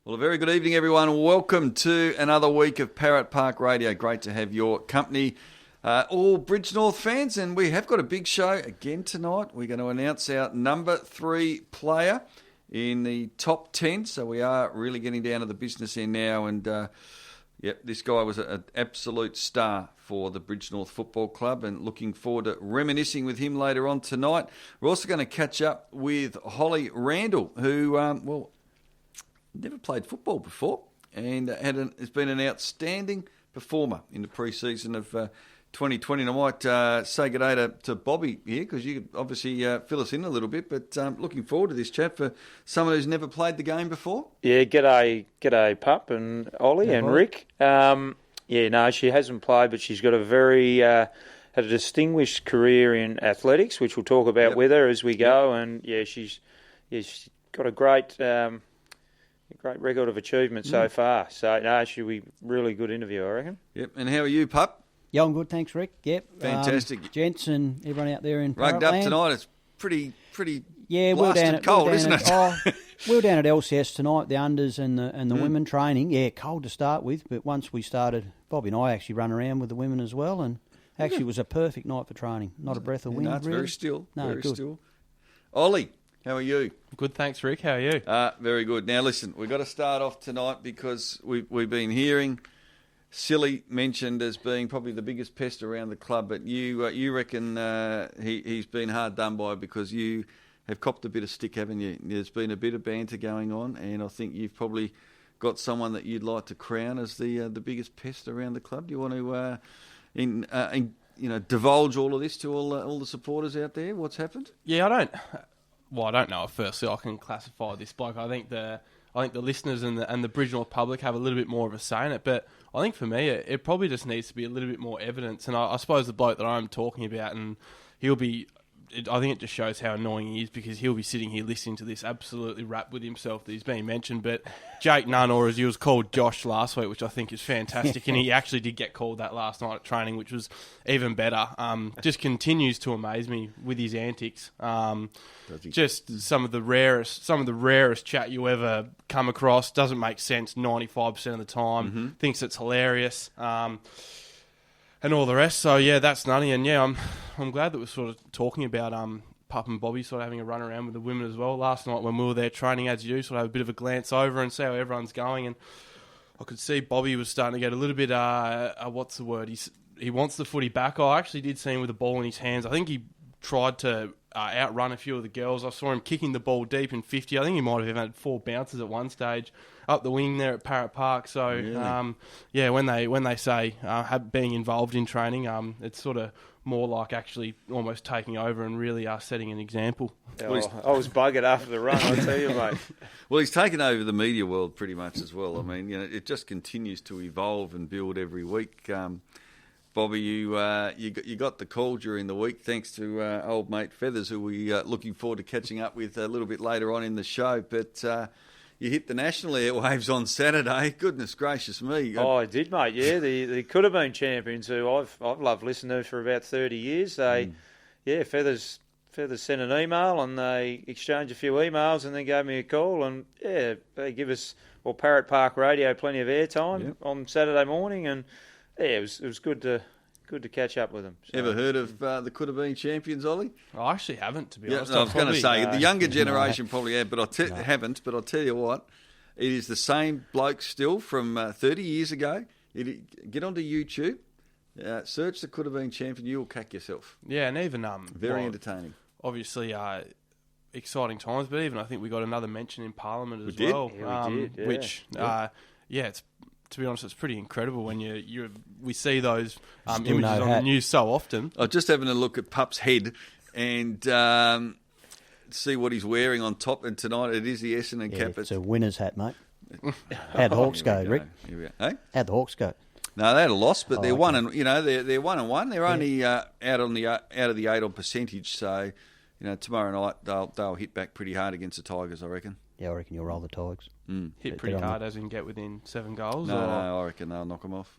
Well, a very good evening, everyone. Welcome to another week of Parrot Park Radio. Great to have your company, all Bridge North fans, and we have got a big show again tonight. We're going to announce our number 3 player in the top 10, so we are really getting down to the business here now, and this guy was an absolute star for the Bridge North Football Club, and looking forward to reminiscing with him later on tonight. We're also going to catch up with Holly Randall, who, never played football before and has been an outstanding performer in the pre-season of 2020. And I might say good day to Bobby here, because you could obviously fill us in a little bit, but looking forward to this chat for someone who's never played the game before. Yeah, g'day Pup and Ollie and Rick. She hasn't played, but she's got had a distinguished career in athletics, which we'll talk about with her as we go. And she's got a great record of achievement so far. So, she'll be really good interview, I reckon. Yep. And how are you, Pup? Yeah, I'm good, thanks, Rick. Yep. Fantastic. Gents and everyone out there in Rugged Parrot up tonight. It's pretty blasted cold, isn't it? We were down at LCS tonight, the unders and the women training. Yeah, cold to start with, but once we started, Bobby and I actually run around with the women as well, and actually it was a perfect night for training. Not a breath of wind, it's really. very still. No, very good. still. Ollie, how are you? Good, thanks, Rick. How are you? Very good. Now, listen, we've got to start off tonight because we've been hearing Silly mentioned as being probably the biggest pest around the club, but you reckon he's been hard done by because you have copped a bit of stick, haven't you? There's been a bit of banter going on, and I think you've probably got someone that you'd like to crown as the biggest pest around the club. Do you want to divulge all of this to all the supporters out there? What's happened? Yeah, I don't know if firstly I can classify this bloke. I think the listeners and the Bridge North public have a little bit more of a say in it, but I think for me it probably just needs to be a little bit more evidence. And I suppose the bloke that I'm talking about, and I think it just shows how annoying he is, because he'll be sitting here listening to this absolutely wrapped with himself that he's being mentioned. But Jake Nunn, or as he was called, Josh, last week, which I think is fantastic, and he actually did get called that last night at training, which was even better. Just continues to amaze me with his antics. Just some of the rarest chat you ever come across. Doesn't make sense 95% of the time. Mm-hmm. Thinks it's hilarious. And all the rest. So, yeah, that's nutty. And, yeah, I'm glad that we're sort of talking about Pup and Bobby sort of having a run around with the women as well. Last night when we were there training, as you do, sort of have a bit of a glance over and see how everyone's going. And I could see Bobby was starting to get a little bit, what's the word? He wants the footy back. I actually did see him with the ball in his hands. I think he tried to outrun a few of the girls. I saw him kicking the ball deep in 50. I think he might have even had 4 bounces at one stage up the wing there at Parrot Park. So, really? When they say being involved in training, it's sort of more like actually almost taking over and really setting an example. I was buggered after the run, I tell you, mate. Well, he's taken over the media world pretty much as well. I mean, it just continues to evolve and build every week. Bobby, you got the call during the week thanks to old mate Feathers, who we're looking forward to catching up with a little bit later on in the show. But you hit the national airwaves on Saturday. Goodness gracious me! Oh, I did, mate. Yeah, the could have been champions, who I've loved listening to for about 30 years. Feathers sent an email and they exchanged a few emails and then gave me a call, and they give us Parrot Park Radio plenty of airtime on Saturday morning, and it was good to catch up with them. So. Ever heard of the Could Have Been Champions, Ollie? I actually haven't, to be honest. I was going to say, the younger generation probably have, but haven't. But I'll tell you what, it is the same bloke still from 30 years ago. Get onto YouTube, search the Could Have Been Champion, you'll cack yourself. Yeah, and even... very entertaining. Obviously, exciting times, but even I think we got another mention in Parliament as well. Yeah, we did. Yeah. Which, it's... To be honest, it's pretty incredible when we see those images on the news so often. I was just having a look at Pup's head and see what he's wearing on top. And tonight it is the Essendon cap. It's a winner's hat, mate. How'd the Hawks go, Rick? Hey? How'd the Hawks go? No, they had a loss, but they're 1 and they're 1-1. They're only out of the 8 on percentage. So tomorrow night they'll hit back pretty hard against the Tigers, I reckon. Yeah, I reckon you'll roll the Tigers. Hit pretty hard as in get within 7 goals? No, I reckon they'll knock them off.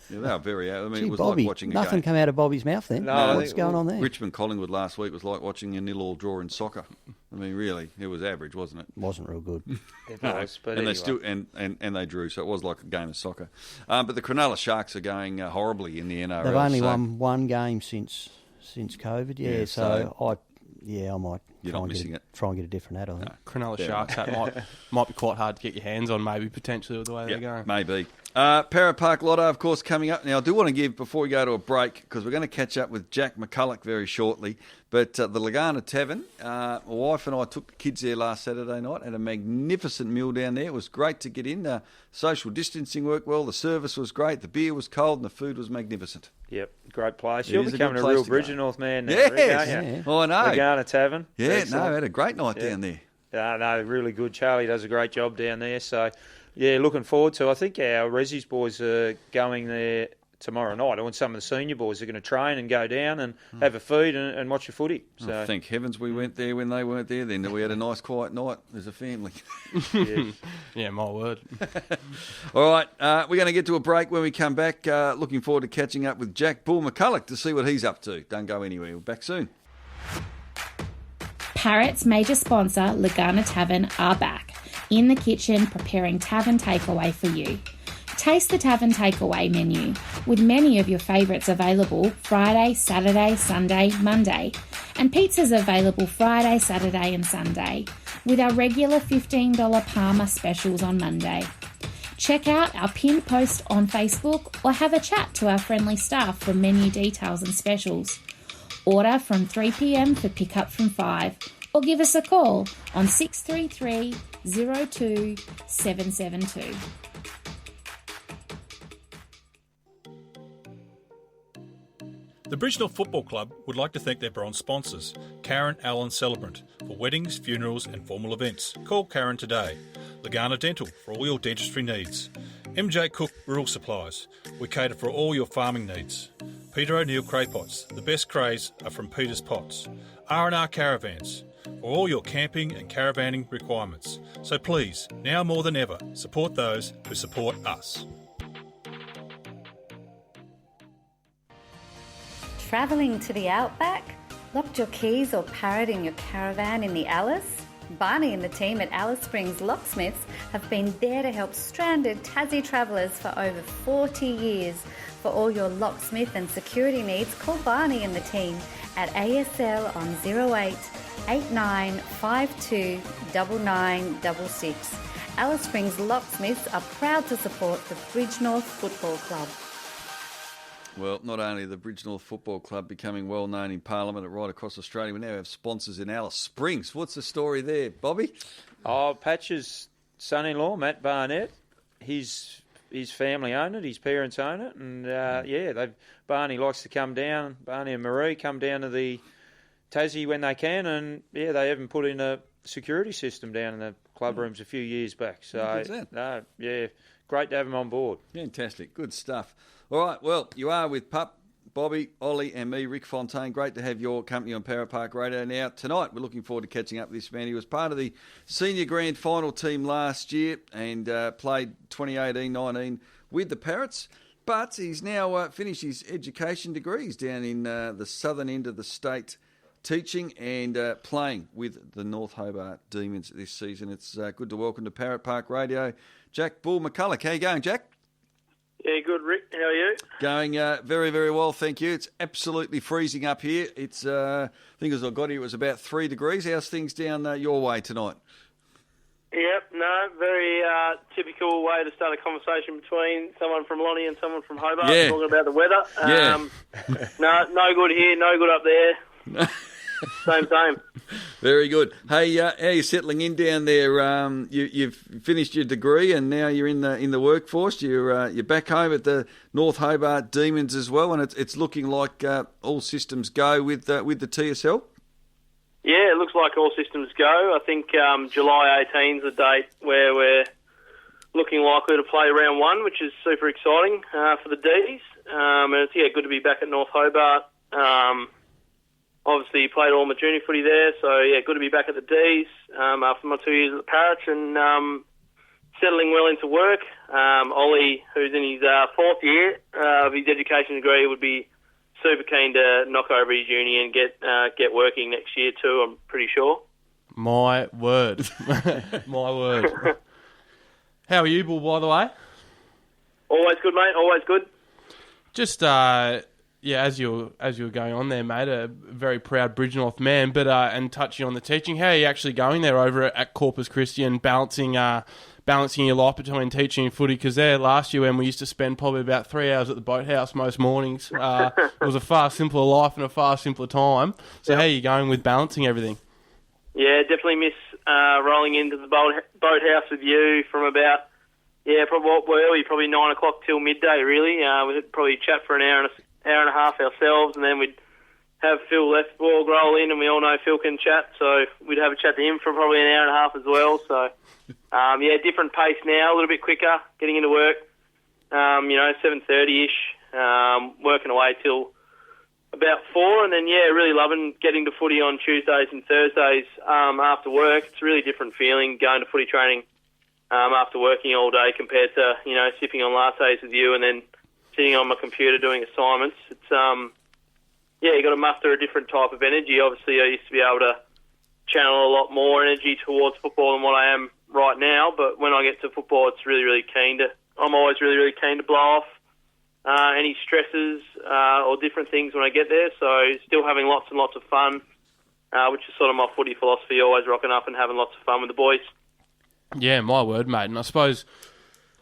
Yeah, they were very. I mean, Gee, it was Bobby, like watching a nothing game. came out of Bobby's mouth then. No, I What's think- going on there? Richmond Collingwood last week was like watching a 0-0 draw in soccer. I mean, really, it was average, wasn't it? Wasn't real good. It was, but and anyway. they still and they drew, so it was like a game of soccer. But the Cronulla Sharks are going horribly in the NRL. They've only so won one game since COVID. Yeah, Yeah, so I might You're not missing it. try and get a different hat. I think. Cronulla Yeah. Sharks, that might be quite hard to get your hands on, maybe, potentially, with the way Yeah, they're going. maybe. Parrot Park Lotto, of course, coming up. Now, I do want to give, before we go to a break, because we're going to catch up with Jack McCulloch very shortly, but the Lagana Tavern, my wife and I took the kids there last Saturday night, had a magnificent meal down there. It was great to get in. Social distancing worked well, the service was great, the beer was cold, and the food was magnificent. Yep, great place. It You're is a becoming good a place real to Bridge go. and North man now, Yes, Rick, aren't you? I know. Lagana Tavern. Yeah, no, Excellent. had a great night Yeah. down there. No, really good. Charlie does a great job down there. So, yeah, looking forward to. I think our Resi's boys are going there tomorrow night. And some of the senior boys are going to train and go down and have a feed and watch a footy. So, Thank heavens we went there when they weren't there. Then we had a nice quiet night as a family. yeah. Yeah, my word. All right, we're going to get to a break. When we come back, looking forward to catching up with Jack Bull McCulloch to see what he's up to. Don't go anywhere. We're back soon. Parrot's major sponsor, Lagana Tavern, are back in the kitchen preparing tavern takeaway for you. Taste the tavern takeaway menu with many of your favourites available Friday, Saturday, Sunday, Monday, and pizzas available Friday, Saturday and Sunday with our regular $15 Parma specials on Monday. Check out our pinned post on Facebook or have a chat to our friendly staff for menu details and specials. Order from 3 p.m. for pickup from 5 or give us a call on 633 02 772. The Bridgenorth Football Club would like to thank their bronze sponsors, Karen Allen Celebrant, for weddings, funerals and formal events. Call Karen today. Lagana Dental, for all your dentistry needs. MJ Cook Rural Supplies, we cater for all your farming needs. Peter O'Neill Cray Pots, the best crays are from Peter's Pots. R&R Caravans, for all your camping and caravanning requirements. So please, now more than ever, support those who support us. Travelling to the outback? Locked your keys or Parrot in your caravan in the Alice? Barney and the team at Alice Springs Locksmiths have been there to help stranded Tassie travellers for over 40 years. For all your locksmith and security needs, call Barney and the team at ASL on 08 8952 9966. Alice Springs Locksmiths are proud to support the Bridgenorth Football Club. Well, not only the Bridgenorth Football Club becoming well known in Parliament and right across Australia, we now have sponsors in Alice Springs. What's the story there, Bobby? Oh, Patch's son-in-law, Matt Barnett, his family own it, his parents own it, and Barney likes to come down. Barney and Marie come down to the Tassie when they can, and they even put in a security system down in the club rooms a few years back. So, Good that. great to have them on board. Fantastic. Good stuff. All right, well, you are with Pup, Bobby, Ollie and me, Rick Fontaine. Great to have your company on Parrot Park Radio. Now, tonight, we're looking forward to catching up with this man. He was part of the senior grand final team last year and played 2018-19 with the Parrots, but he's now finished his education degrees down in the southern end of the state, teaching and playing with the North Hobart Demons this season. It's good to welcome to Parrot Park Radio, Jack Bull McCulloch. How you going, Jack? Yeah, good, Rick. How are you? Going very, very well, thank you. It's absolutely freezing up here. It's I think as I got here, it was about 3 degrees. How's things down your way tonight? Yep, no, very typical way to start a conversation between someone from Lonnie and someone from Hobart talking about the weather. No good here, no good up there. Same. Very good. Hey, how are you settling in down there? You've finished your degree and now you're in the workforce. You're back home at the North Hobart Demons as well, and it's looking like all systems go with the TSL. Yeah, it looks like all systems go. I think July 18 is the date where we're looking likely to play round 1, which is super exciting for the D's. And it's good to be back at North Hobart. Obviously, played all my junior footy there, so good to be back at the D's after my 2 years at the Parrots, and settling well into work. Ollie, who's in his fourth year of his education degree, would be super keen to knock over his uni and get working next year too, I'm pretty sure. My word. My word. How are you, Bull, by the way? Always good, mate. Always good. Just, as you were going on there, mate, a very proud Bridgnorth man, but and touching on the teaching, how are you actually going there over at Corpus Christi and balancing your life between teaching and footy? Because there last year when we used to spend probably about 3 hours at the boathouse most mornings, it was a far simpler life and a far simpler time. So how are you going with balancing everything? Yeah, definitely miss rolling into the boathouse with you from about, probably 9 o'clock till midday, really. We'd probably chat for an hour and a half ourselves, and then we'd have Phil Lethborg roll in, and we all know Phil can chat, so we'd have a chat to him for probably an hour and a half as well. So, different pace now, a little bit quicker, getting into work, 7:30ish, working away till about 4, and then, really loving getting to footy on Tuesdays and Thursdays after work. It's a really different feeling going to footy training after working all day compared to, sipping on lattes with you and then sitting on my computer doing assignments. It's, you got to muster a different type of energy. Obviously, I used to be able to channel a lot more energy towards football than what I am right now, but when I get to football, I'm always really, really keen to blow off any stresses or different things when I get there. So still having lots and lots of fun, which is sort of my footy philosophy, always rocking up and having lots of fun with the boys. Yeah, my word, mate. And I suppose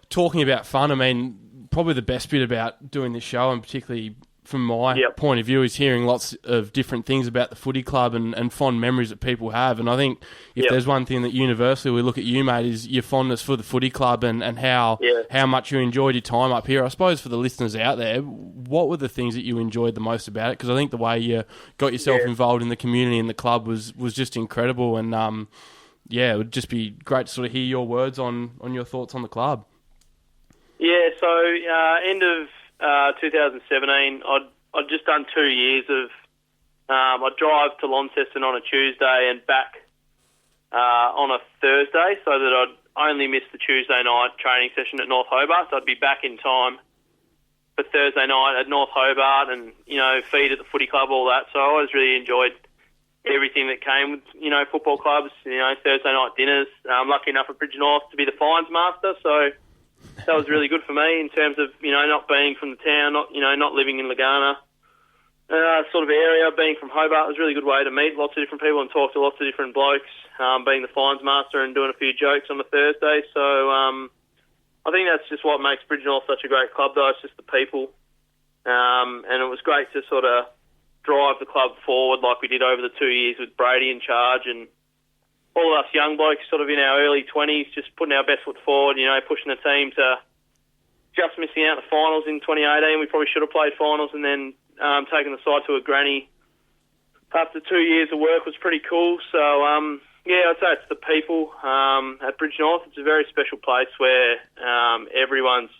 talking about fun, I mean, probably the best bit about doing this show, and particularly from my point of view, is hearing lots of different things about the footy club and fond memories that people have. And I think if there's one thing that universally we look at you, mate, is your fondness for the footy club and how much you enjoyed your time up here. I suppose for the listeners out there, what were the things that you enjoyed the most about it? Because I think the way you got yourself involved in the community and the club was just incredible. And it would just be great to sort of hear your words on your thoughts on the club. Yeah, so end of 2017, I'd just done 2 years of, I'd drive to Launceston on a Tuesday and back on a Thursday, so that I'd only miss the Tuesday night training session at North Hobart, so I'd be back in time for Thursday night at North Hobart and, feed at the footy club, all that. So I always really enjoyed everything that came with, football clubs, Thursday night dinners. I'm lucky enough at Bridgnorth to be the fines master, so that was really good for me in terms of, not being from the town, not living in Lagana sort of area. Being from Hobart was a really good way to meet lots of different people and talk to lots of different blokes, being the fines master and doing a few jokes on the Thursday. So I think that's just what makes Bridgnorth such a great club, though. It's just the people. And it was great to sort of drive the club forward like we did over the 2 years with Brady in charge, and all of us young blokes sort of in our early 20s just putting our best foot forward, pushing the team to just missing out the finals in 2018. We probably should have played finals, and then taking the side to a granny after 2 years of work was pretty cool. So, I'd say it's the people at Bridgnorth. It's a very special place where everyone's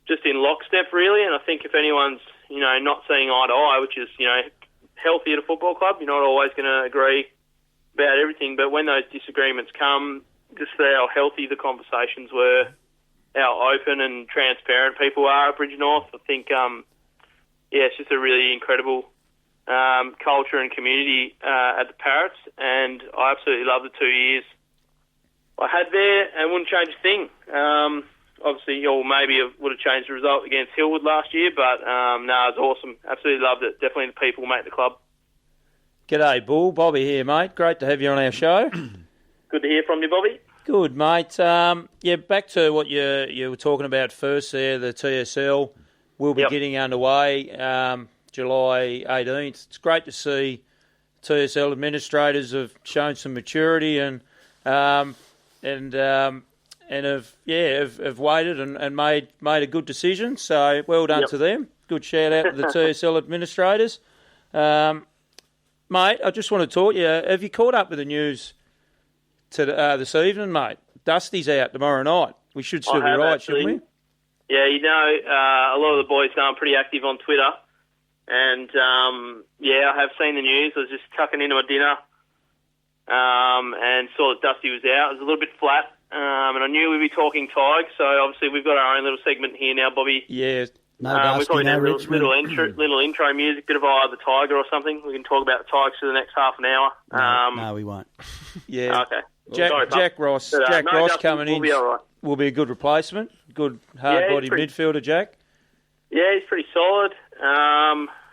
just in lockstep, really, and I think if anyone's, not seeing eye to eye, which is, healthy at a football club, you're not always going to agree about everything, but when those disagreements come, just how healthy the conversations were, how open and transparent people are at Bridgnorth. I think, it's just a really incredible culture and community at the Parrots, and I absolutely love the 2 years I had there and wouldn't change a thing. Obviously, maybe it would have changed the result against Hillwood last year, but it's awesome. Absolutely loved it. Definitely the people make the club. G'day, Bull. Bobby here, mate. Great to have you on our show. Good to hear from you, Bobby. Good, mate. Back to what you were talking about first there, the TSL will be getting underway July 18th. It's great to see TSL administrators have shown some maturity and have waited and made a good decision. So well done to them. Good shout out to the TSL administrators. Mate, I just want to talk to you. Have you caught up with the news this evening, mate? Dusty's out tomorrow night. We should still be right, actually. Shouldn't we? Yeah, a lot of the boys know I'm pretty active on Twitter. And, I have seen the news. I was just tucking into a dinner and saw that Dusty was out. It was a little bit flat and I knew we'd be talking Tig, so obviously we've got our own little segment here now, Bobby. Yeah. No we've Dusty, got no a Richmond. little intro music, bit of Eye of the Tiger or something. We can talk about the Tigers for the next half an hour. No, we won't. Yeah. Okay. Jack Ross Dustin, coming in be all right. will be a good replacement. Good hard-body midfielder, Jack. Yeah, he's pretty solid.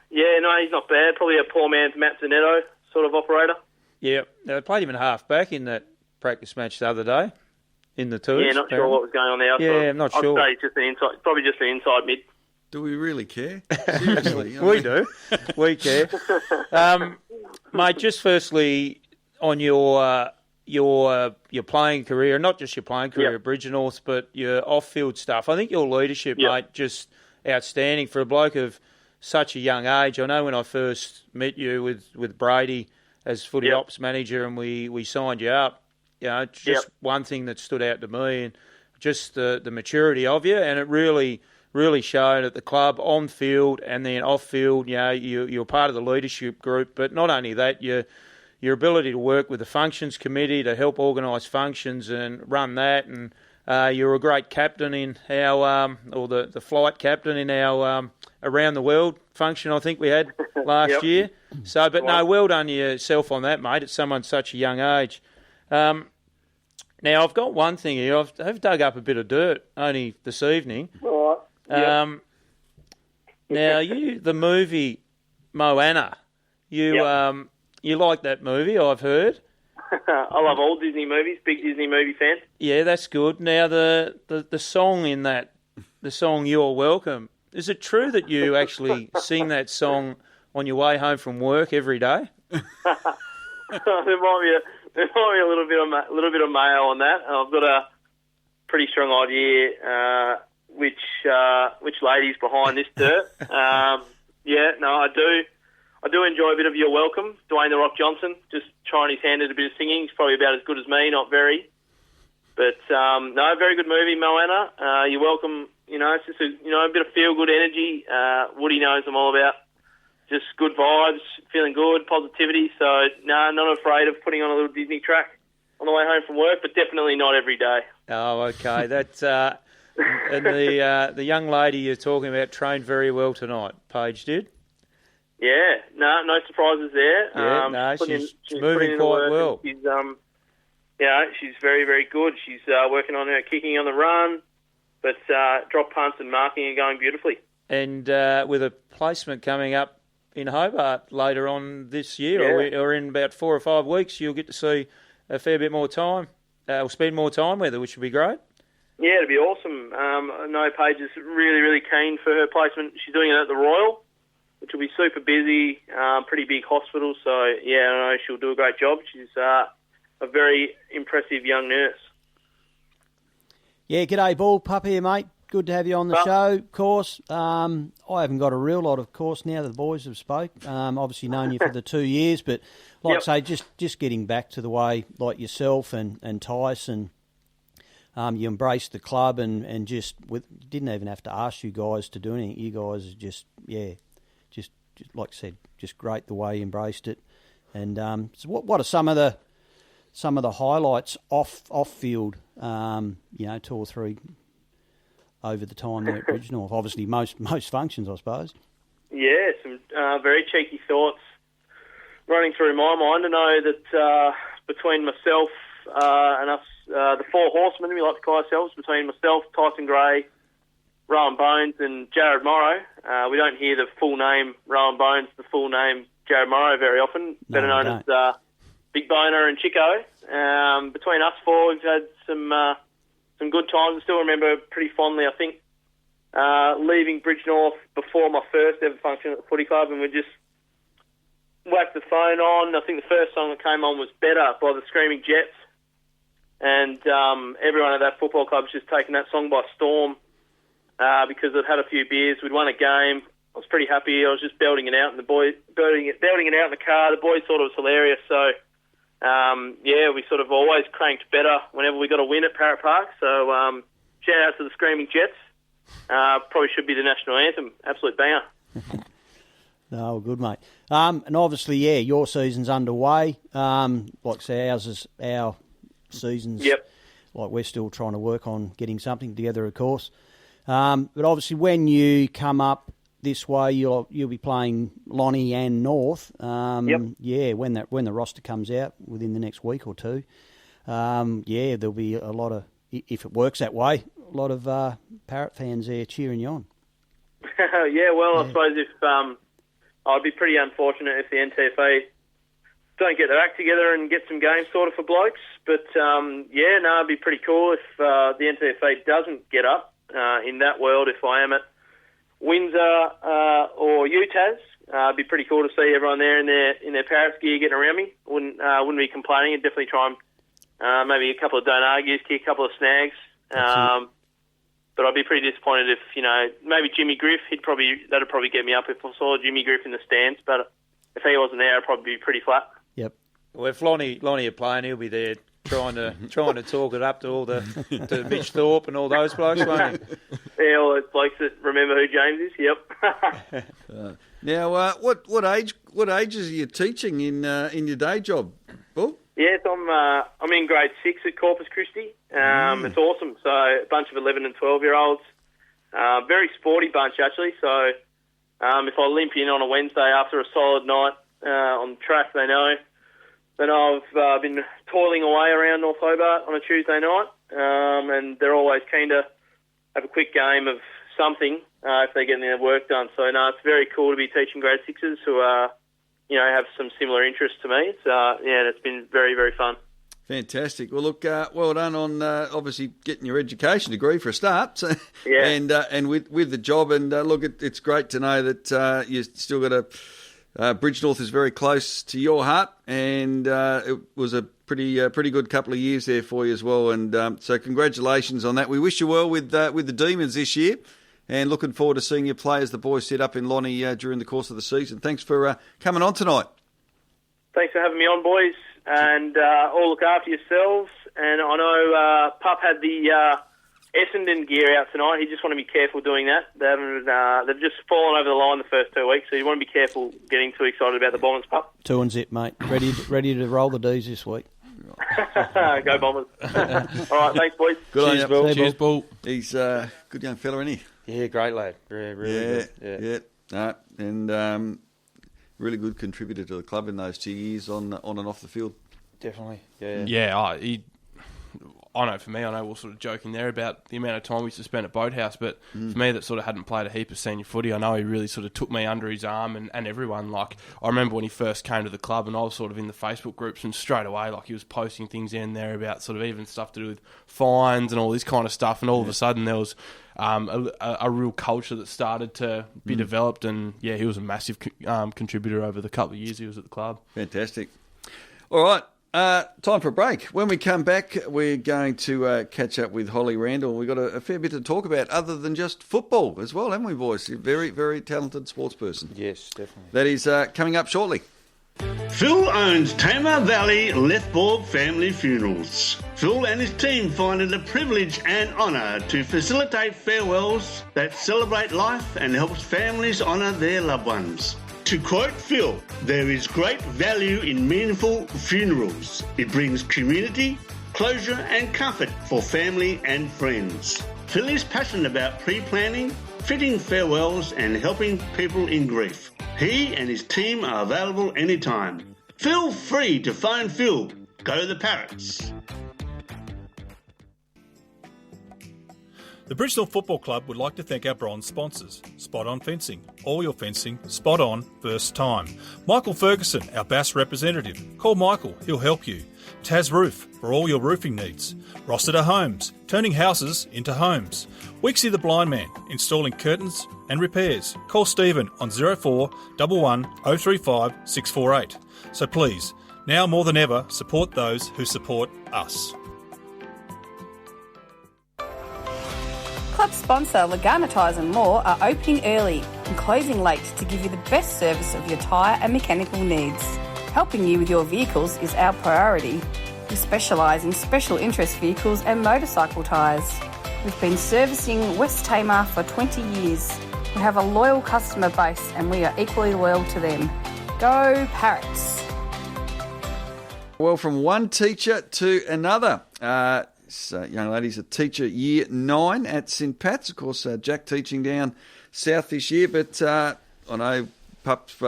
He's not bad. Probably a poor man's Matt Zanetto sort of operator. Yeah, they played him in half-back in that practice match the other day in the twos. Yeah, not sure what was going on there. Yeah, I'm not sure. I'd say it's probably just an inside mid. Do we really care? Seriously. We do. We care. Mate, just firstly, on your playing career, not just your playing career at Bridgenorth, but your off-field stuff. I think your leadership, mate, just outstanding for a bloke of such a young age. I know when I first met you with Brady as footy ops manager and we signed you up, just one thing that stood out to me and just the maturity of you, and it really showed at the club, on field and then off field. You're part of the leadership group, but not only that, your ability to work with the functions committee to help organise functions and run that, and you're a great captain in our, the flight captain in our around the world function I think we had last year. So, but no, well done yourself on that, mate, at someone such a young age. Now, I've got one thing here. I've dug up a bit of dirt only this evening. All right. Now, the movie Moana, you like that movie, I've heard. I love all Disney movies, big Disney movie fan. Yeah, that's good. Now, the song in that, the song You're Welcome, is it true that you actually sing that song on your way home from work every day? There might be a little bit of mayo on that. I've got a pretty strong idea which lady's behind this dirt. I do enjoy a bit of You're Welcome. Dwayne The Rock Johnson, just trying his hand at a bit of singing. He's probably about as good as me, not very. But, very good movie, Moana. You're welcome. It's just a bit of feel-good energy. Woody knows I'm all about. Just good vibes, feeling good, positivity. So, not afraid of putting on a little Disney track on the way home from work, but definitely not every day. Oh, okay. That's and the young lady you're talking about trained very well tonight. Paige did. Yeah, no surprises there. Yeah, she's moving quite well. She's she's very, very good. She's working on her kicking on the run, but drop punts and marking are going beautifully. And with a placement coming up in Hobart later on this year, or in about 4 or 5 weeks, you'll get to see a fair bit more time, or spend more time with her, which would be great. Yeah, it'd be awesome. I know Paige is really, really keen for her placement. She's doing it at the Royal, which will be super busy, pretty big hospital. So, I know she'll do a great job. She's a very impressive young nurse. Yeah, g'day, Ball. Pup here, mate. Good to have you on the show, of course. I haven't got a real lot, of course, now that the boys have spoke. Obviously known you for the 2 years, but like I say, just getting back to the way, like yourself and Tyson, you embraced the club and didn't even have to ask you guys to do anything. You guys are just like I said, just great the way you embraced it. And so what are some of the highlights off field? 2 or 3 over the time there at Bridgenorth. Obviously, most functions, I suppose. Yeah, some very cheeky thoughts running through my mind. I know that between myself and us, the 4 horsemen, we like to call ourselves, between myself, Tyson Gray, Rowan Bones and Jared Morrow. We don't hear the full name Rowan Bones, the full name Jared Morrow very often, better known as Big Boner and Chico. Between us 4, we've had some good times. I still remember pretty fondly, I think, leaving Bridgenorth before my first ever function at the footy club, and we just whacked the phone on. I think the first song that came on was Better by the Screaming Jets, and everyone at that football club was just taking that song by storm because I'd had a few beers. We'd won a game. I was pretty happy. I was just belting it out, and the boys belting it out in the car. The boys thought it was hilarious. So, we sort of always cranked Better whenever we got a win at Parrot Park. So, shout out to the Screaming Jets. Probably should be the national anthem. Absolute banger. No, good, mate. And obviously, your season's underway. Like I say, our season's like we're still trying to work on getting something together, of course. But obviously, when you come up this way, you'll be playing Lonnie and North. Yeah, when the roster comes out within the next week or two, there'll be a lot of, if it works that way, a lot of Parrot fans there cheering you on. I suppose if I'd be pretty unfortunate if the NTFA don't get their act together and get some games sorted for blokes. But it'd be pretty cool if the NTFA doesn't get up in that world. If I am at Windsor or UTAS, it'd be pretty cool to see everyone there in their Parrots gear getting around me. Wouldn't be complaining. I'd definitely try and maybe a couple of don't argues, kick a couple of snags. But I'd be pretty disappointed if, maybe Jimmy Griff, that'd probably get me up if I saw Jimmy Griff in the stands. But if he wasn't there, I'd probably be pretty flat. Yep. Well, if Lonnie are playing, he'll be there trying to talk it up to all to Mitch Thorpe and all those blokes, won't he? Yeah, all those blokes that remember who James is. Yep. Now, what ages are you teaching in your day job, Bull? Yes, I'm in grade 6 at Corpus Christi. It's awesome. So a bunch of 11 and 12-year-olds. Very sporty bunch, actually. So if I limp in on a Wednesday after a solid night on the track, they know. Then I've been toiling away around North Hobart on a Tuesday night, and they're always keen to have a quick game of something if they're getting their work done. So, no, it's very cool to be teaching grade 6s who have some similar interests to me. So, it's been very, very fun. Fantastic. Well, look, well done on obviously getting your education degree for a start. So, yeah. And with the job. And look, it's great to know that you still got Bridge North is very close to your heart, and it was a pretty good couple of years there for you as well. And so congratulations on that. We wish you well with the Demons this year, and looking forward to seeing you play as the boys set up in Lonnie during the course of the season. Thanks for coming on tonight. Thanks for having me on, boys, and all look after yourselves. And I know Pup had the Essendon gear out tonight. He just want to be careful doing that. They've just fallen over the line the first 2 weeks, so you want to be careful getting too excited about the Bombers, Pup. 2 and zip, mate. Ready to roll the D's this week. Go Bombers. All right, thanks, boys. Good Cheers, on Bull. you. Cheers, Bull. He's a good young fella, isn't he? Yeah, great lad. Really good. Yeah. And really good contributor to the club in those 2 years on and off the field. Definitely. I know for me, I know we're sort of joking there about the amount of time we used to spend at Boathouse, but for me that sort of hadn't played a heap of senior footy, I know he really sort of took me under his arm and everyone. Like, I remember when he first came to the club and I was sort of in the Facebook groups, and straight away, like, he was posting things in there about sort of even stuff to do with fines and all this kind of stuff, and all of a sudden there was a real culture that started to be developed, and he was a massive contributor over the couple of years he was at the club. Fantastic. All right. Time for a break. When we come back, we're going to catch up with Holly Randall. We've got a fair bit to talk about other than just football as well, haven't we, boys? You're a very, very talented sports person. Yes, definitely. That is coming up shortly. Phil owns Tamar Valley Lethborg Family Funerals. Phil and his team find it a privilege and honour to facilitate farewells that celebrate life and helps families honour their loved ones. To quote Phil, there is great value in meaningful funerals. It brings community, closure and comfort for family and friends. Phil is passionate about pre-planning, fitting farewells and helping people in grief. He and his team are available anytime. Feel free to phone Phil. Go to the Parrots. The Bridgeville Football Club would like to thank our bronze sponsors. Spot On Fencing. All your fencing, spot on, first time. Michael Ferguson, our Bass representative. Call Michael, he'll help you. Taz Roof, for all your roofing needs. Rossiter Homes, turning houses into homes. Weeksy the Blind Man, installing curtains and repairs. Call Stephen on 04 11 035 648. So please, now more than ever, support those who support us. Club sponsor Lagana Tyres and More are opening early and closing late to give you the best service of your tyre and mechanical needs. Helping you with your vehicles is our priority. We specialise in special interest vehicles and motorcycle tyres. We've been servicing West Tamar for 20 years. We have a loyal customer base and we are equally loyal to them. Go Parrots! Well, from one teacher to another. This young lady's a teacher, year 9 at St Pat's. Of course, Jack teaching down south this year, but I know Pup's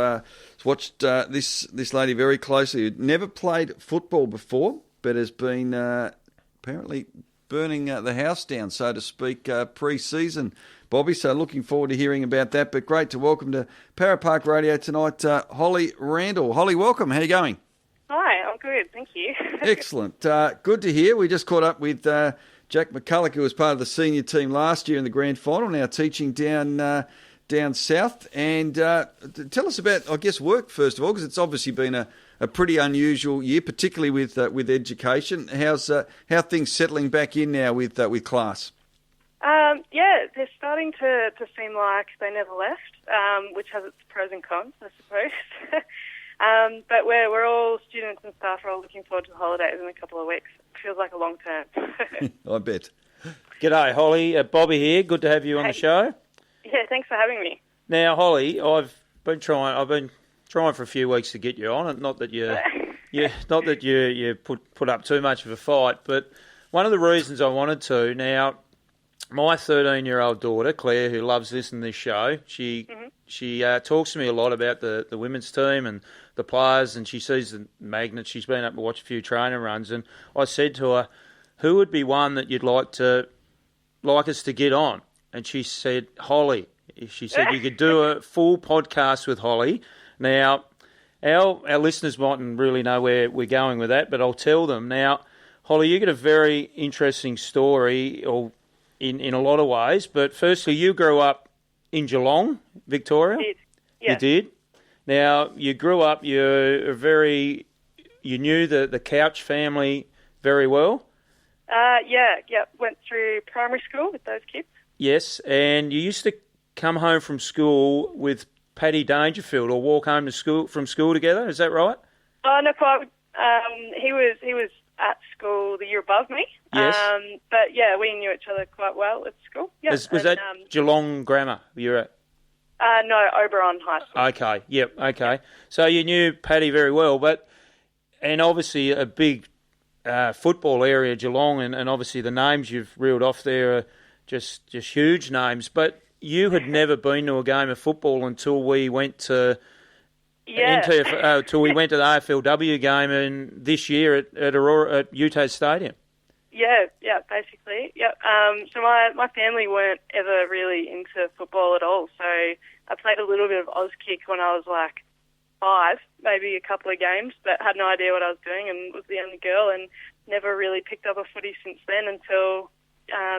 watched this lady very closely, who'd never played football before, but has been apparently burning the house down, so to speak, pre-season, Bobby. So looking forward to hearing about that. But great to welcome to Parrot Park Radio tonight, Holly Randall. Holly, welcome. How are you going? Hi, I'm good, thank you. Excellent. Good to hear. We just caught up with Jack McCulloch, who was part of the senior team last year in the grand final, now teaching down south. And tell us about, I guess, work first of all, because it's obviously been a pretty unusual year, particularly with education. How things settling back in now with class? Yeah, they're starting to seem like they never left, which has its pros and cons, I suppose. But we're all students and staff are all looking forward to the holidays in a couple of weeks. It feels like a long term. I bet. G'day, Holly. Bobby here. Good to have you on the show. Yeah, thanks for having me. Now, Holly, I've been trying for a few weeks to get you on, and not that you put up too much of a fight, but one of the reasons I wanted to. Now, my 13-year-old daughter Claire, who loves listening to this show, she talks to me a lot about the women's team and the players, and she sees the magnets. She's been up to watch a few training runs, and I said to her, "Who would be one that you'd like us to get on?" And she said, "Holly." She said you could do a full podcast with Holly. Now, our listeners mightn't really know where we're going with that, but I'll tell them. Now, Holly, you got a very interesting story, or in a lot of ways. But firstly, you grew up in Geelong, Victoria. I did. Yeah. You did. Now, you grew up. You knew the Couch family very well. Yeah. Went through primary school with those kids. Yes, and you used to come home from school with Paddy Dangerfield, or walk home from school together. Is that right? Oh, no, quite. He was at school the year above me. Yes. But yeah, we knew each other quite well at school. Yep. Was that Geelong Grammar you're at? No, Oberon High School. Okay, yep, okay. So you knew Paddy very well, and obviously a big football area, Geelong, and obviously the names you've reeled off there are just huge names. But you had never been to a game of football until we went to till we went to the AFLW game this year at Aurora at Utah Stadium. Yeah, basically. Yep. So my family weren't ever really into football at all. So I played a little bit of Auskick when I was like 5, maybe a couple of games, but had no idea what I was doing and was the only girl and never really picked up a footy since then until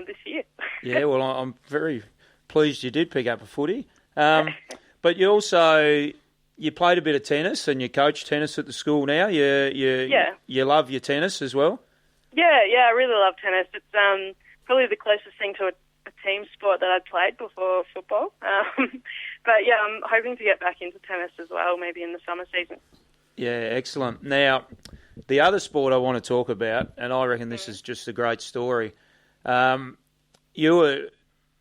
this year. Yeah, well, I'm very pleased you did pick up a footy. But you also... You played a bit of tennis and you coach tennis at the school now. You love your tennis as well? Yeah, I really love tennis. It's probably the closest thing to a team sport that I'd played before football. But yeah, I'm hoping to get back into tennis as well, maybe in the summer season. Yeah, excellent. Now, the other sport I want to talk about, and I reckon this is just a great story, you were...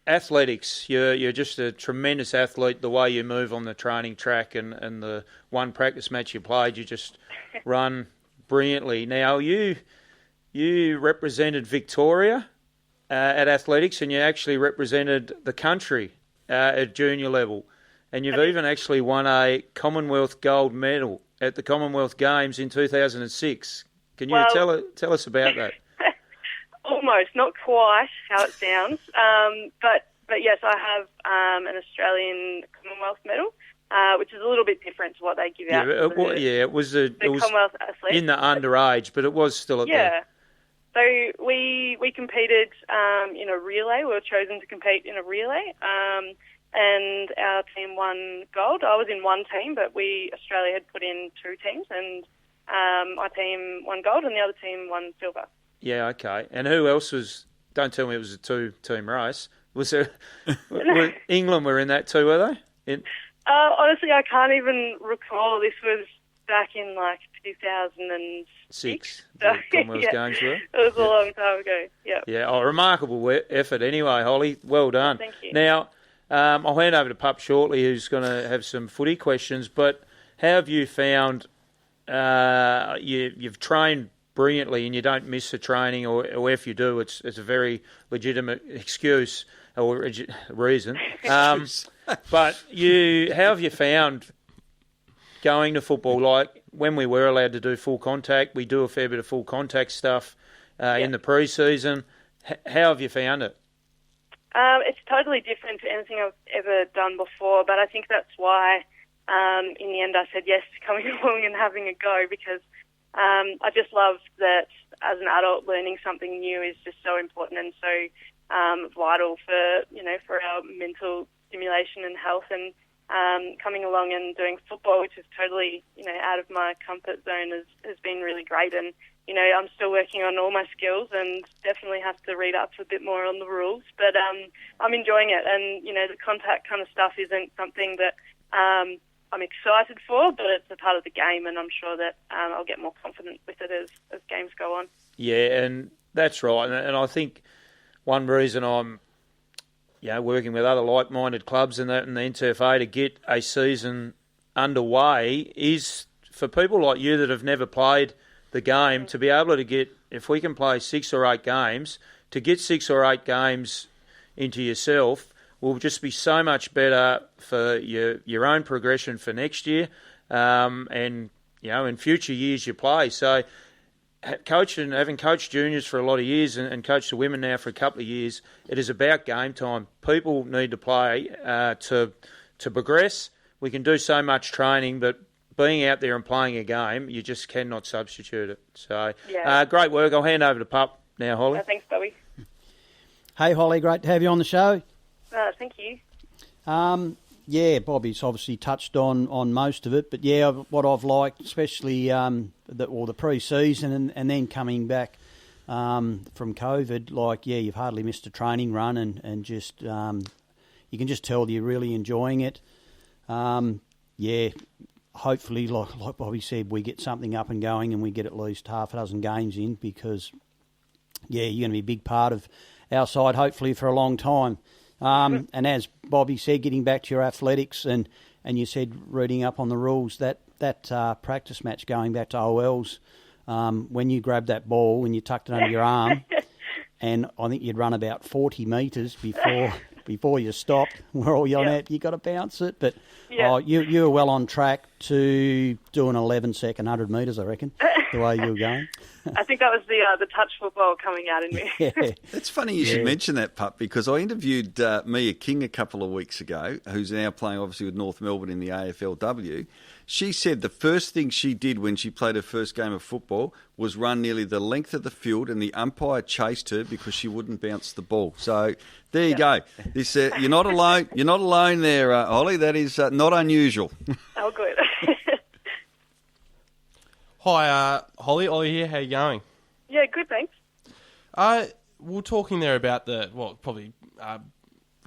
Athletics, you're just a tremendous athlete. The way you move on the training track and the one practice match you played, you just run brilliantly. Now, you represented Victoria at athletics, and you actually represented the country at junior level. And you've even actually won a Commonwealth gold medal at the Commonwealth Games in 2006. Can you tell us about that? Almost, not quite how it sounds. But yes, I have an Australian Commonwealth medal, which is a little bit different to what they give out. It was Commonwealth athlete in the underage, but it was still at So we competed in a relay. We were chosen to compete in a relay, and our team won gold. I was in one team, but Australia had put in 2 teams, and my team won gold, and the other team won silver. Yeah, okay. And who else was... Don't tell me it was a 2-team race. Was there... England were in that too, were they? Honestly, I can't even recall. This was back in, 2006. The Commonwealth Games were? It was a long time ago, yeah. Yeah, remarkable effort anyway, Holly. Well done. Thank you. Now, I'll hand over to Pup shortly, who's going to have some footy questions, but how have you found... you've trained brilliantly and you don't miss a training, or if you do, it's a very legitimate excuse or reason. But how have you found going to football? Like when we were allowed to do full contact, we do a fair bit of full contact stuff in the pre-season. How have you found it? It's totally different to anything I've ever done before, but I think that's why in the end I said yes to coming along and having a go, because I just love that as an adult learning something new is just so important and so vital for our mental stimulation and health, and coming along and doing football, which is totally out of my comfort zone, has been really great. And I'm still working on all my skills and definitely have to read up a bit more on the rules, but I'm enjoying it. And the contact kind of stuff isn't something that I'm excited for, but it's a part of the game, and I'm sure that I'll get more confident with it as games go on. Yeah, and that's right. And I think one reason I'm working with other like-minded clubs and the NTFA to get a season underway is for people like you that have never played the game to be able to get, if we can play 6 or 8 games, to get 6 or 8 games into yourself will just be so much better for your own progression for next year, and in future years you play. So having coached juniors for a lot of years and coached the women now for a couple of years, it is about game time. People need to play to progress. We can do so much training, but being out there and playing a game, you just cannot substitute it. So, great work. I'll hand over to Pup now, Holly. Thanks, Bobby. Hey, Holly, great to have you on the show. Thank you. Bobby's obviously touched on most of it, but what I've liked, especially the pre-season and then coming back from COVID, you've hardly missed a training run and just you can just tell that you're really enjoying it. Hopefully, like Bobby said, we get something up and going and we get at least half a dozen games in, because, you're going to be a big part of our side, hopefully, for a long time. And as Bobby said, getting back to your athletics, and you said reading up on the rules, that practice match going back to OLs, when you grabbed that ball and you tucked it under your arm, and I think you'd run about 40 metres before you stopped, we're all yelling out, you got to bounce it. But you were well on track to do an 11-second 100 metres, I reckon, the way you were going. I think that was the touch football coming out in me. Yeah. It's funny you should mention that, Pup, because I interviewed Mia King a couple of weeks ago, who's now playing obviously with North Melbourne in the AFLW. She said the first thing she did when she played her first game of football was run nearly the length of the field, and the umpire chased her because she wouldn't bounce the ball. So there you go. This you're not alone. You're not alone there, Holly. That is not unusual. Oh, good. Hi, Holly. Ollie here. How you going? Yeah, good, thanks. We're talking there about probably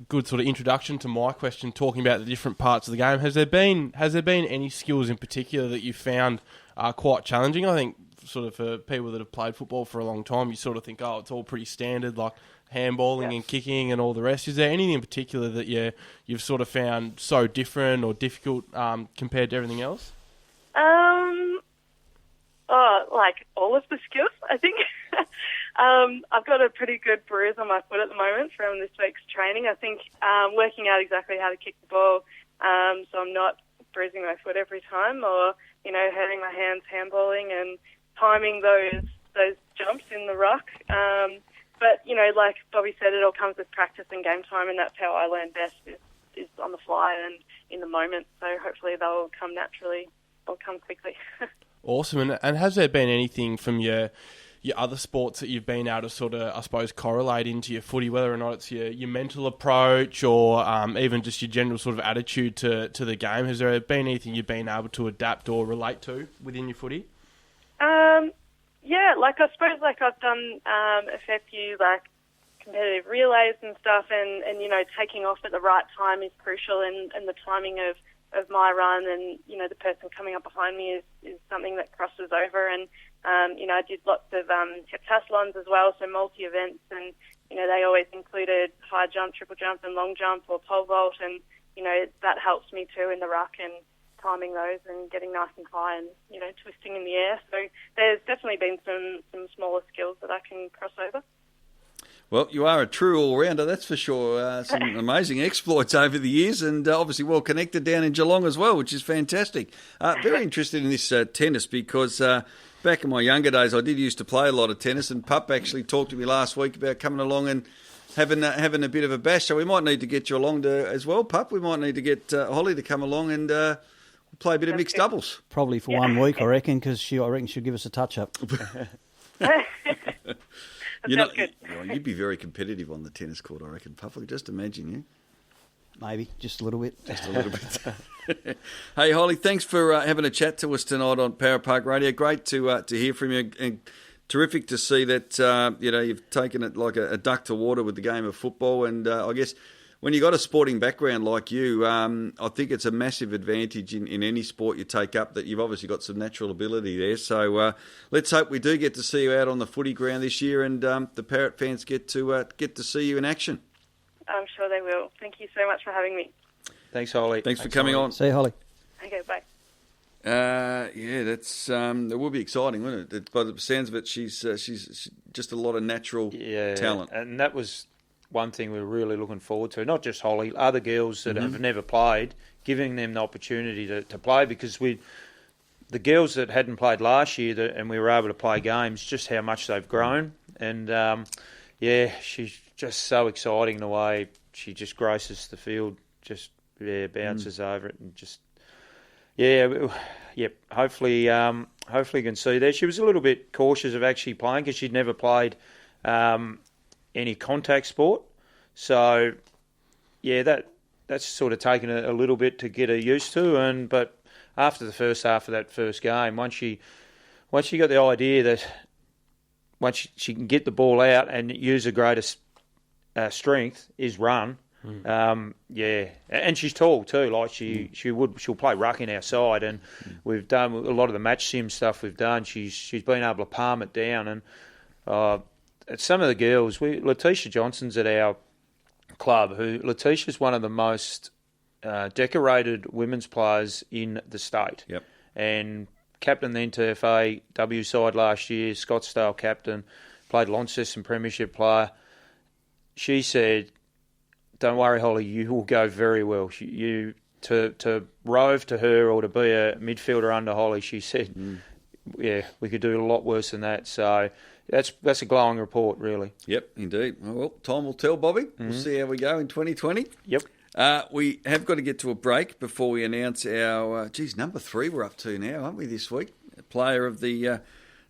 good sort of introduction to my question, talking about the different parts of the game. Has there been any skills in particular that you found are quite challenging? I think sort of for people that have played football for a long time, you sort of think, it's all pretty standard, like handballing and kicking and all the rest. Is there anything in particular that you've sort of found so different or difficult compared to everything else? Like all of the skills, I think. I've got a pretty good bruise on my foot at the moment from this week's training. I think working out exactly how to kick the ball, so I'm not bruising my foot every time, or hurting my hands handballing and timing those jumps in the ruck. But like Bobby said, it all comes with practice and game time, and that's how I learn best is on the fly and in the moment. So hopefully they'll come naturally or come quickly. Awesome. And has there been anything from your other sports that you've been able to sort of, I suppose, correlate into your footy, whether or not it's your mental approach or even just your general sort of attitude to the game? Has there been anything you've been able to adapt or relate to within your footy? I suppose I've done a fair few competitive relays and stuff, and taking off at the right time is crucial, and the timing of my run and the person coming up behind me is something that crosses over. And I did lots of heptathlons as well, so multi-events, and they always included high jump, triple jump and long jump or pole vault, and that helps me too in the ruck and timing those and getting nice and high and, twisting in the air. So there's definitely been some smaller skills that I can cross over. Well, you are a true all-rounder, that's for sure. Some amazing exploits over the years, and obviously well connected down in Geelong as well, which is fantastic. Very interested in this tennis because back in my younger days I did used to play a lot of tennis, and Pup actually talked to me last week about coming along and having a bit of a bash. So we might need to get you along as well, Pup. We might need to get Holly to come along and play a bit of mixed doubles. Probably for 1 week, I reckon, because I reckon she'll give us a touch-up. You'd be very competitive on the tennis court, I reckon, Puff. I could just imagine you. Maybe, just a little bit. Just a little bit. Hey, Holly, thanks for having a chat to us tonight on Parrot Park Radio. Great to hear from you, and terrific to see that you've taken it like a duck to water with the game of football. And I guess when you've got a sporting background like you, I think it's a massive advantage in any sport you take up that you've obviously got some natural ability there. So let's hope we do get to see you out on the footy ground this year, and the Parrot fans get to see you in action. I'm sure they will. Thank you so much for having me. Thanks, Holly. Thanks for coming on. See you, Holly. Okay, bye. That's it will be exciting, won't it? By the sounds of it, she's just a lot of natural talent, and that was one thing we were really looking forward to. Not just Holly, other girls that have never played, giving them the opportunity to play, because the girls that hadn't played last year and we were able to play games, just how much they've grown. And she's just so exciting the way she just graces the field, just bounces over it, and just hopefully you can see that. She was a little bit cautious of actually playing because she'd never played any contact sport. So that's sort of taken a little bit to get her used to. But after the first half of that first game, once she got the idea that once she can get the ball out and use her greatest strength is run. And she's tall too. Like she'll play ruck in our side, and we've done a lot of the match sim stuff we've done. She's been able to palm it down, and some of the girls, Letitia Johnson's at our club. Letitia's one of the most decorated women's players in the state. Yep. And captain the NTFA side last year, Scottsdale captain, played Launceston premiership player. She said, "Don't worry, Holly, you will go very well." To rove to her or to be a midfielder under Holly, she said, we could do a lot worse than that. So that's a glowing report, really. Yep, indeed. Well, time will tell, Bobby. We'll see how we go in 2020. Yep. We have got to get to a break before we announce our, number 3 we're up to now, aren't we, this week? Player of the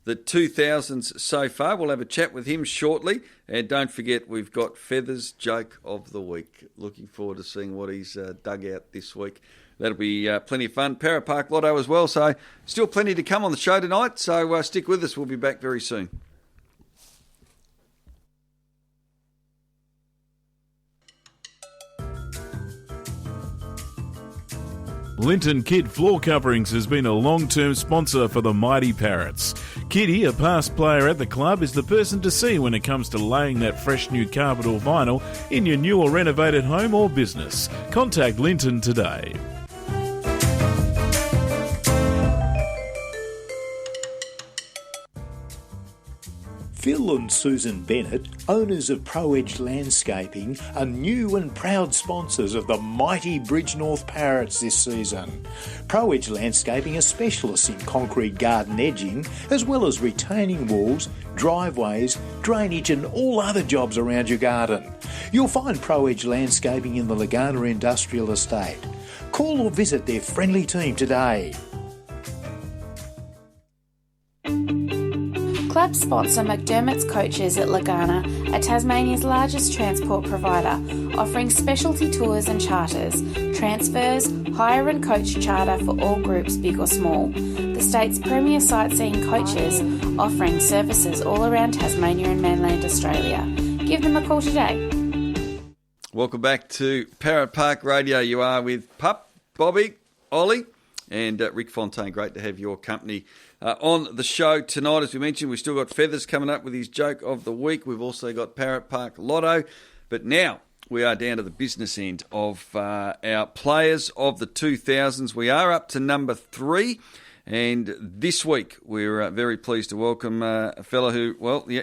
2000s so far. We'll have a chat with him shortly. And don't forget, we've got Feathers Joke of the Week. Looking forward to seeing what he's dug out this week. That'll be plenty of fun. Parrot Park Lotto as well. So still plenty to come on the show tonight. So stick with us. We'll be back very soon. Linton Kidd Floor Coverings has been a long-term sponsor for the mighty Parrots. Kiddy, a past player at the club, is the person to see when it comes to laying that fresh new carpet or vinyl in your new or renovated home or business. Contact Linton today. Phil and Susan Bennett, owners of Pro Edge Landscaping, are new and proud sponsors of the mighty Bridgenorth Parrots this season. Pro Edge Landscaping are specialists in concrete garden edging, as well as retaining walls, driveways, drainage and all other jobs around your garden. You'll find Pro Edge Landscaping in the Lagana Industrial Estate. Call or visit their friendly team today. Club sponsor McDermott's Coaches at Lagana are Tasmania's largest transport provider, offering specialty tours and charters, transfers, hire and coach charter for all groups big or small. The state's premier sightseeing coaches, offering services all around Tasmania and mainland Australia. Give them a call today. Welcome back to Parrot Park Radio. You are with Pup, Bobby, Ollie and Rick Fontaine. Great to have your company on the show tonight. As we mentioned, we've still got Feathers coming up with his joke of the week. We've also got Parrot Park Lotto. But now we are down to the business end of our players of the 2000s. We are up to number 3. And this week, we're very pleased to welcome a fella who,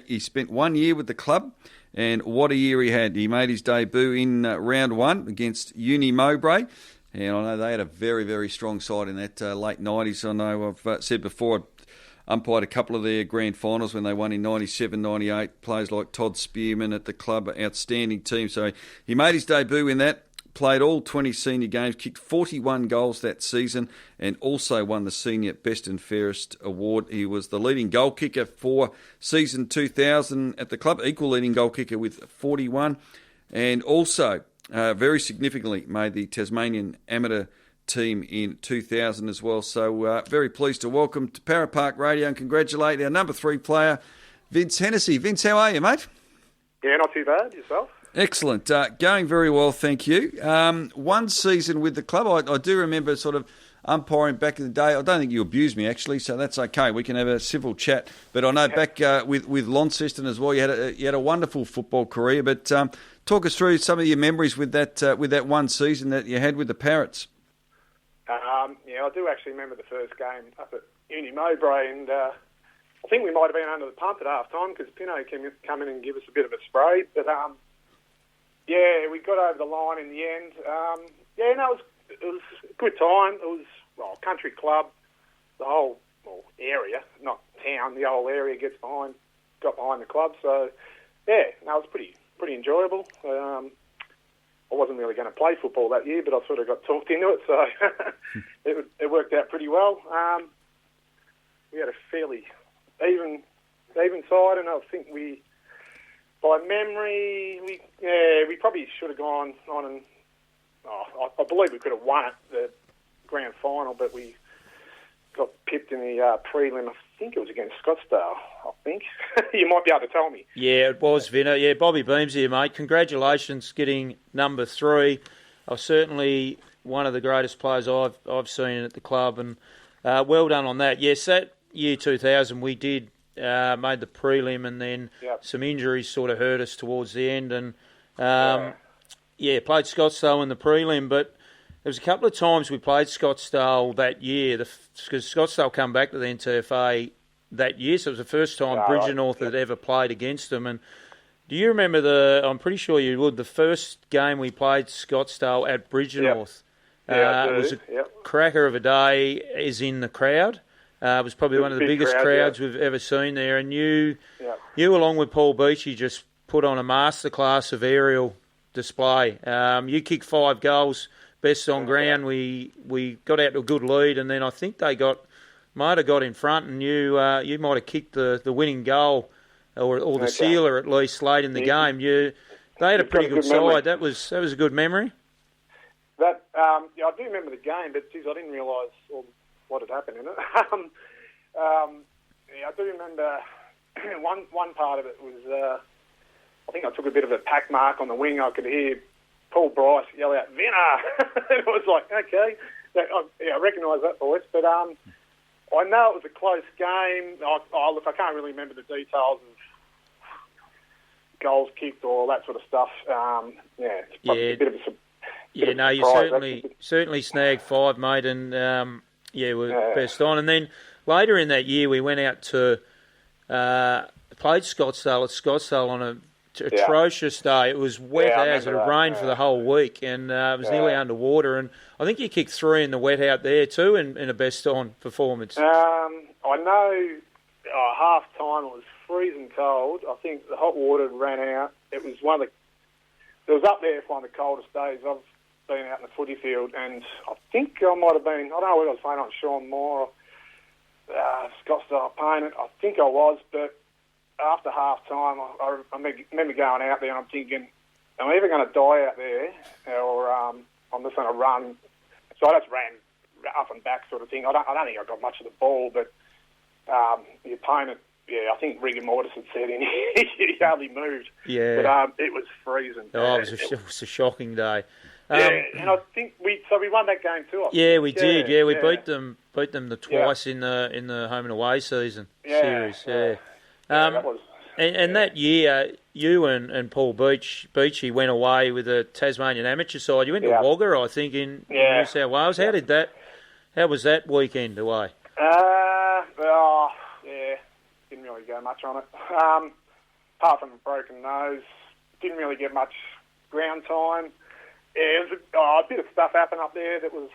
he spent 1 year with the club, and what a year he had. He made his debut in round 1 against Uni Mowbray, and I know they had a very, very strong side in that late 90s. I know I've said before, I umpired a couple of their grand finals when they won in 97, 98. Players like Todd Spearman at the club, outstanding team. So he made his debut in that. Played all 20 senior games, kicked 41 goals that season, and also won the Senior Best and Fairest Award. He was the leading goal kicker for season 2000 at the club, equal leading goal kicker with 41, and also very significantly made the Tasmanian amateur team in 2000 as well. So very pleased to welcome to Parrot Park Radio and congratulate our number 3 player, Vince Hennessy. Vince, how are you, mate? Yeah, not too bad. Yourself? Excellent. Going very well, thank you. 1 season with the club. I do remember sort of umpiring back in the day. I don't think you abused me, actually, so that's okay. We can have a civil chat. But I know back with Launceston as well, you had a wonderful football career. But talk us through some of your memories with that 1 season that you had with the Parrots. Yeah, I do actually remember the first game up at Uni Mowbray, and I think we might have been under the pump at half time because Pino come in and give us a bit of a spray. But yeah, we got over the line in the end. It was a good time. It was a country club. The whole area, not town, the whole area got behind the club. So yeah, it was pretty enjoyable. I wasn't really going to play football that year, but I sort of got talked into it, so it worked out pretty well. We had a fairly even side, and I think by memory, we probably should have gone on and I believe we could have won it, the grand final, but we got pipped in the prelim. I think it was against Scottsdale, I think. You might be able to tell me. Yeah, it was, Vinno. Yeah, Bobby Beams here, mate. Congratulations getting number 3. Certainly one of the greatest players I've seen at the club, and well done on that. Yes, that year 2000 we did made the prelim, and then some injuries sort of hurt us towards the end, and played Scottsdale in the prelim, but there was a couple of times we played Scottsdale that year, because Scottsdale come back to the NTFA that year, so it was the first time Bridgenorth had ever played against them. And do you remember I'm pretty sure you would, the first game we played Scottsdale at Bridgenorth? It was a cracker of a day, is in the crowd. It was probably one of the biggest crowds we've ever seen there. And you along with Paul Beachy, just put on a masterclass of aerial display. You kicked 5 goals, best on ground. We got out to a good lead, and then I think they might have got in front, and you might have kicked the winning goal or the sealer at least late in the game. They had a pretty good side. That was a good memory. That I do remember the game, but geez, I didn't realise what had happened in it. I do remember one part of it was I think I took a bit of a pack mark on the wing. I could hear Paul Bryce yell out, "Vinner!" And it was like, okay, I recognise that voice, but I know it was a close game. Look, I can't really remember the details of goals kicked or all that sort of stuff. It's probably a bit of a you certainly snagged 5, mate, and we're best on. And then later in that year, we went out to played Scottsdale at Scottsdale on a atrocious day. It was wet as it had rained for the whole week, and it was nearly underwater. And I think you kicked 3 in the wet out there too, in a best on performance. I know half time it was freezing cold. I think the hot water ran out. It was it was up there for one of the coldest days I've been out in the footy field, and I think I might have been, I don't know whether I was playing on Sean Moore or Scottsdale Payne. I think I was, but after half time, I remember going out there and I'm thinking, am I ever going to die out there, or I'm just going to run? So I just ran up and back sort of thing. I don't think I got much of the ball, but the opponent, I think rigor mortis had set in. He hardly moved. Yeah. But it was freezing. It was a shocking day. And I think we won that game too. We did. Yeah, we beat them twice in the home and away series. That was And that year, you and Paul Beachy went away with the Tasmanian amateur side. You went to Wagga, I think, in New South Wales. How was that weekend away? Didn't really go much on it. Apart from a broken nose, didn't really get much ground time. Yeah, it was a bit of stuff happened up there that was,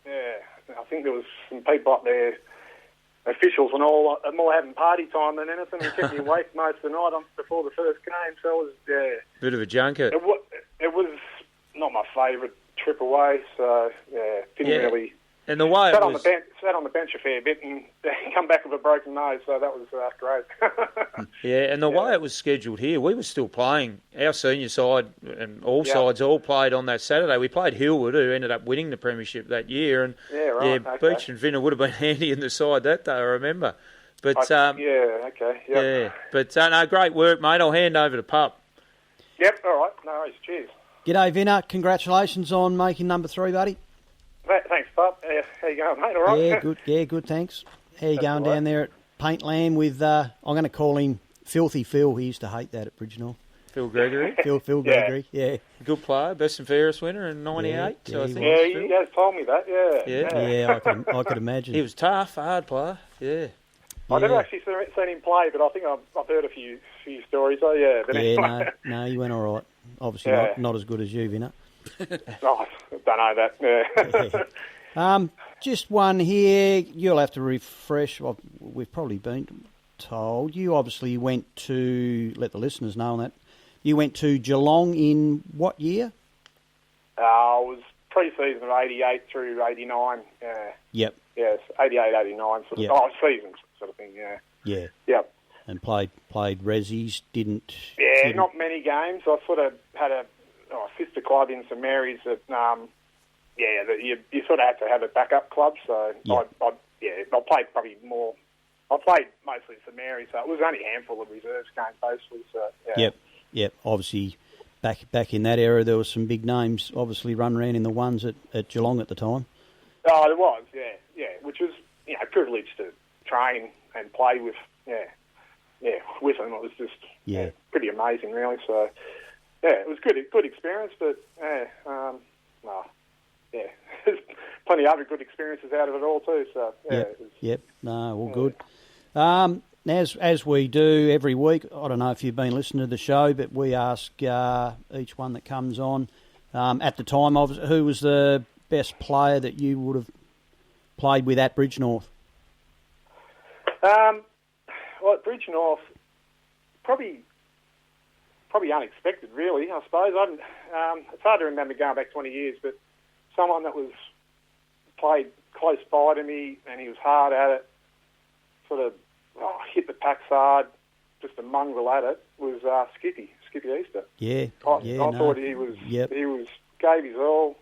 I think there was some people up there, officials and all, more having party time than anything, and kept me awake most of the night before the first game, so it was, Bit of a junket. It was not my favourite trip away, so, didn't really... And the way sat on the bench a fair bit and come back with a broken nose, so that was great. And the way it was scheduled here, we were still playing. Our senior side and all sides all played on that Saturday. We played Hillwood, who ended up winning the premiership that year, and Beach and Vinner would have been handy in the side that day, I remember. But no, great work, mate. I'll hand over to Pup. Yep, all right, no worries. Cheers. G'day, Vinner. Congratulations on making number 3, buddy. Thanks, Pup. How you going, mate? All right? Yeah, good. Yeah, good, thanks. How you going down there at Paintland with, I'm going to call him Filthy Phil. He used to hate that at Bridgenorth. Phil Gregory? Phil Gregory, yeah. Good player, best and fairest winner in 98, I think. Yeah, he has told me that, Yeah, I could imagine. He was tough, hard player, I never actually seen him play, but I think I've heard a few stories, But anyway. No, he went all right. Obviously not as good as you, Vinner. I don't know that. Just one here. You'll have to refresh. Well, we've probably been told. You obviously went to, let the listeners know on that, you went to Geelong in what year? It was pre-season of 88 through 89. Yep. Yes, 88, 89, seasons sort of thing, Yeah. Yep. And played resis, didn't... not many games. I sort of had a sister club in St Mary's that, you sort of had to have a backup club, so I played probably more... I played mostly St Mary's, so it was only a handful of reserves games, basically, so, Yep. Obviously, back in that era, there was some big names, obviously, run around in the ones at Geelong at the time. Oh, there was, which was, a privilege to train and play with, with them. It was just pretty amazing, really, so... Yeah, it was good experience, but there's plenty of other good experiences out of it all too. So all good. As we do every week, I don't know if you've been listening to the show, but we ask each one that comes on at the time of who was the best player that you would have played with at Bridgenorth. Well, at Bridgenorth, probably unexpected, really, I suppose. It's hard to remember going back 20 years, but someone that was played close by to me and he was hard at it, sort of hit the packs hard, just a mongrel at it, was Skippy Easter. Yeah, I thought he was gave his all,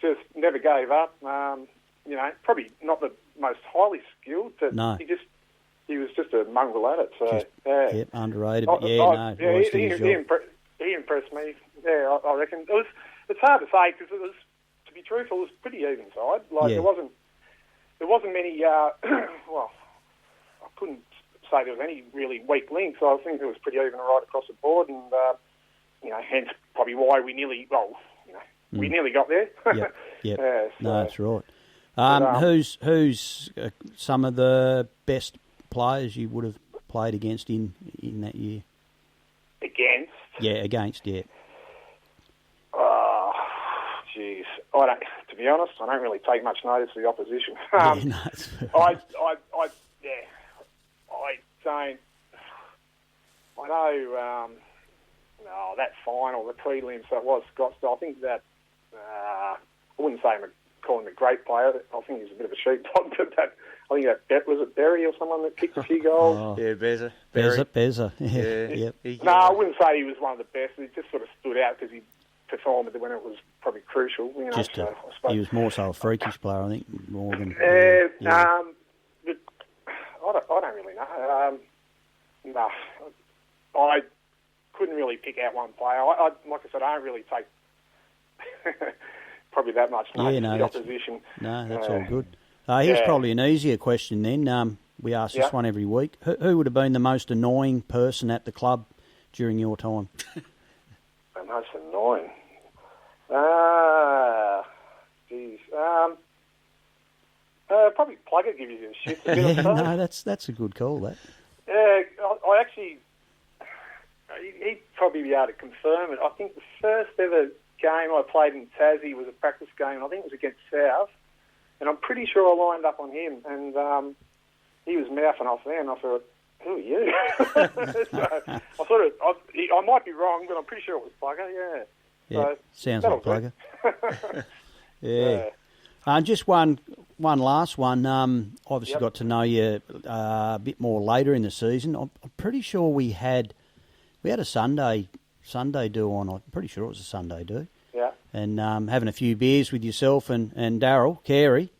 just never gave up. Probably not the most highly skilled, but he was just a mongrel at it. So underrated. But he impressed me. Yeah, I reckon it's hard to say because it was, to be truthful, it was pretty even side. There wasn't many. Well, I couldn't say there was any really weak links. I think it was pretty even right across the board, and hence probably why we nearly got there. That's right. Who's some of the best players you would have played against in that year? Against? Yeah. Oh, jeez. To be honest, I don't really take much notice of the opposition. I don't. I know. That final, the prelims, that was Scottsdale. I think that. I wouldn't say call him a great player. I think he's a bit of a sheepdog, but I think was it Berry or someone that kicked a few goals? Beza. Yeah. No, I wouldn't say he was one of the best. He just sort of stood out because he performed when it was probably crucial. He was more so a freakish player, I think, more than... But I don't really know. No, I couldn't really pick out one player. Like I said, I don't really take probably that much notice of the opposition. No, that's all good. Here's probably an easier question then. We ask this one every week. Who would have been the most annoying person at the club during your time? The most annoying? Geez. Probably Plugger gives you shit. No, that's a good call, that. Yeah, I actually... He'd probably be able to confirm it. I think the first ever game I played in Tassie was a practice game. I think it was against South. And I'm pretty sure I lined up on him. And he was mouthing off then. I thought, who are you? So I might be wrong, but I'm pretty sure it was Plugger, yeah. Yeah, so, sounds like Plugger. Yeah. Just one last one. Obviously got to know you a bit more later in the season. I'm pretty sure we had a Sunday do on. I'm pretty sure it was a Sunday do. Yeah. And having a few beers with yourself and Daryl Carey.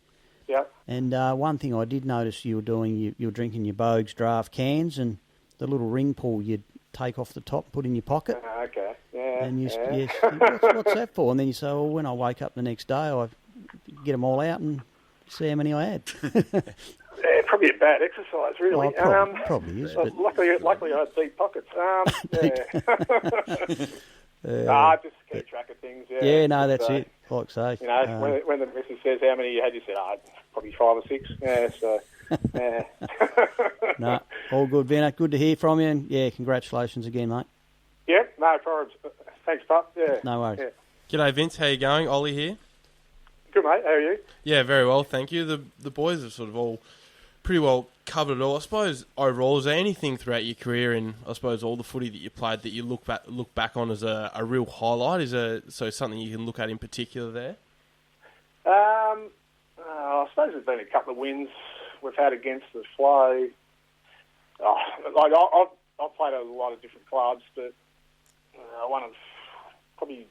Yeah. And one thing I did notice you were doing, you were drinking your Bogues draft cans, and the little ring pull you'd take off the top and put in your pocket. Okay. Yeah. And what's that for? And then you say, well, when I wake up the next day, I get them all out and see how many I had. Yeah, probably a bad exercise, really. Probably is. But... Luckily I had deep pockets. Just keep track of things. Yeah, no, that's it. Like I say. You know, when the missus says how many you had, you said, probably 5 or 6. Yeah, so... Yeah. No, all good, Venner. Good to hear from you, and congratulations again, mate. Yeah, no problems. Thanks, Pup. Yeah. No worries. Yeah. G'day, Vince. How you going? Ollie here. Good, mate. How are you? Yeah, very well, thank you. The boys have sort of all pretty well covered it all. I suppose overall, is there anything throughout your career in, I suppose, all the footy that you played that you look back on as a real highlight? Is there something you can look at in particular there? I suppose there's been a couple of wins we've had against the Flow. I've played at a lot of different clubs, but one of probably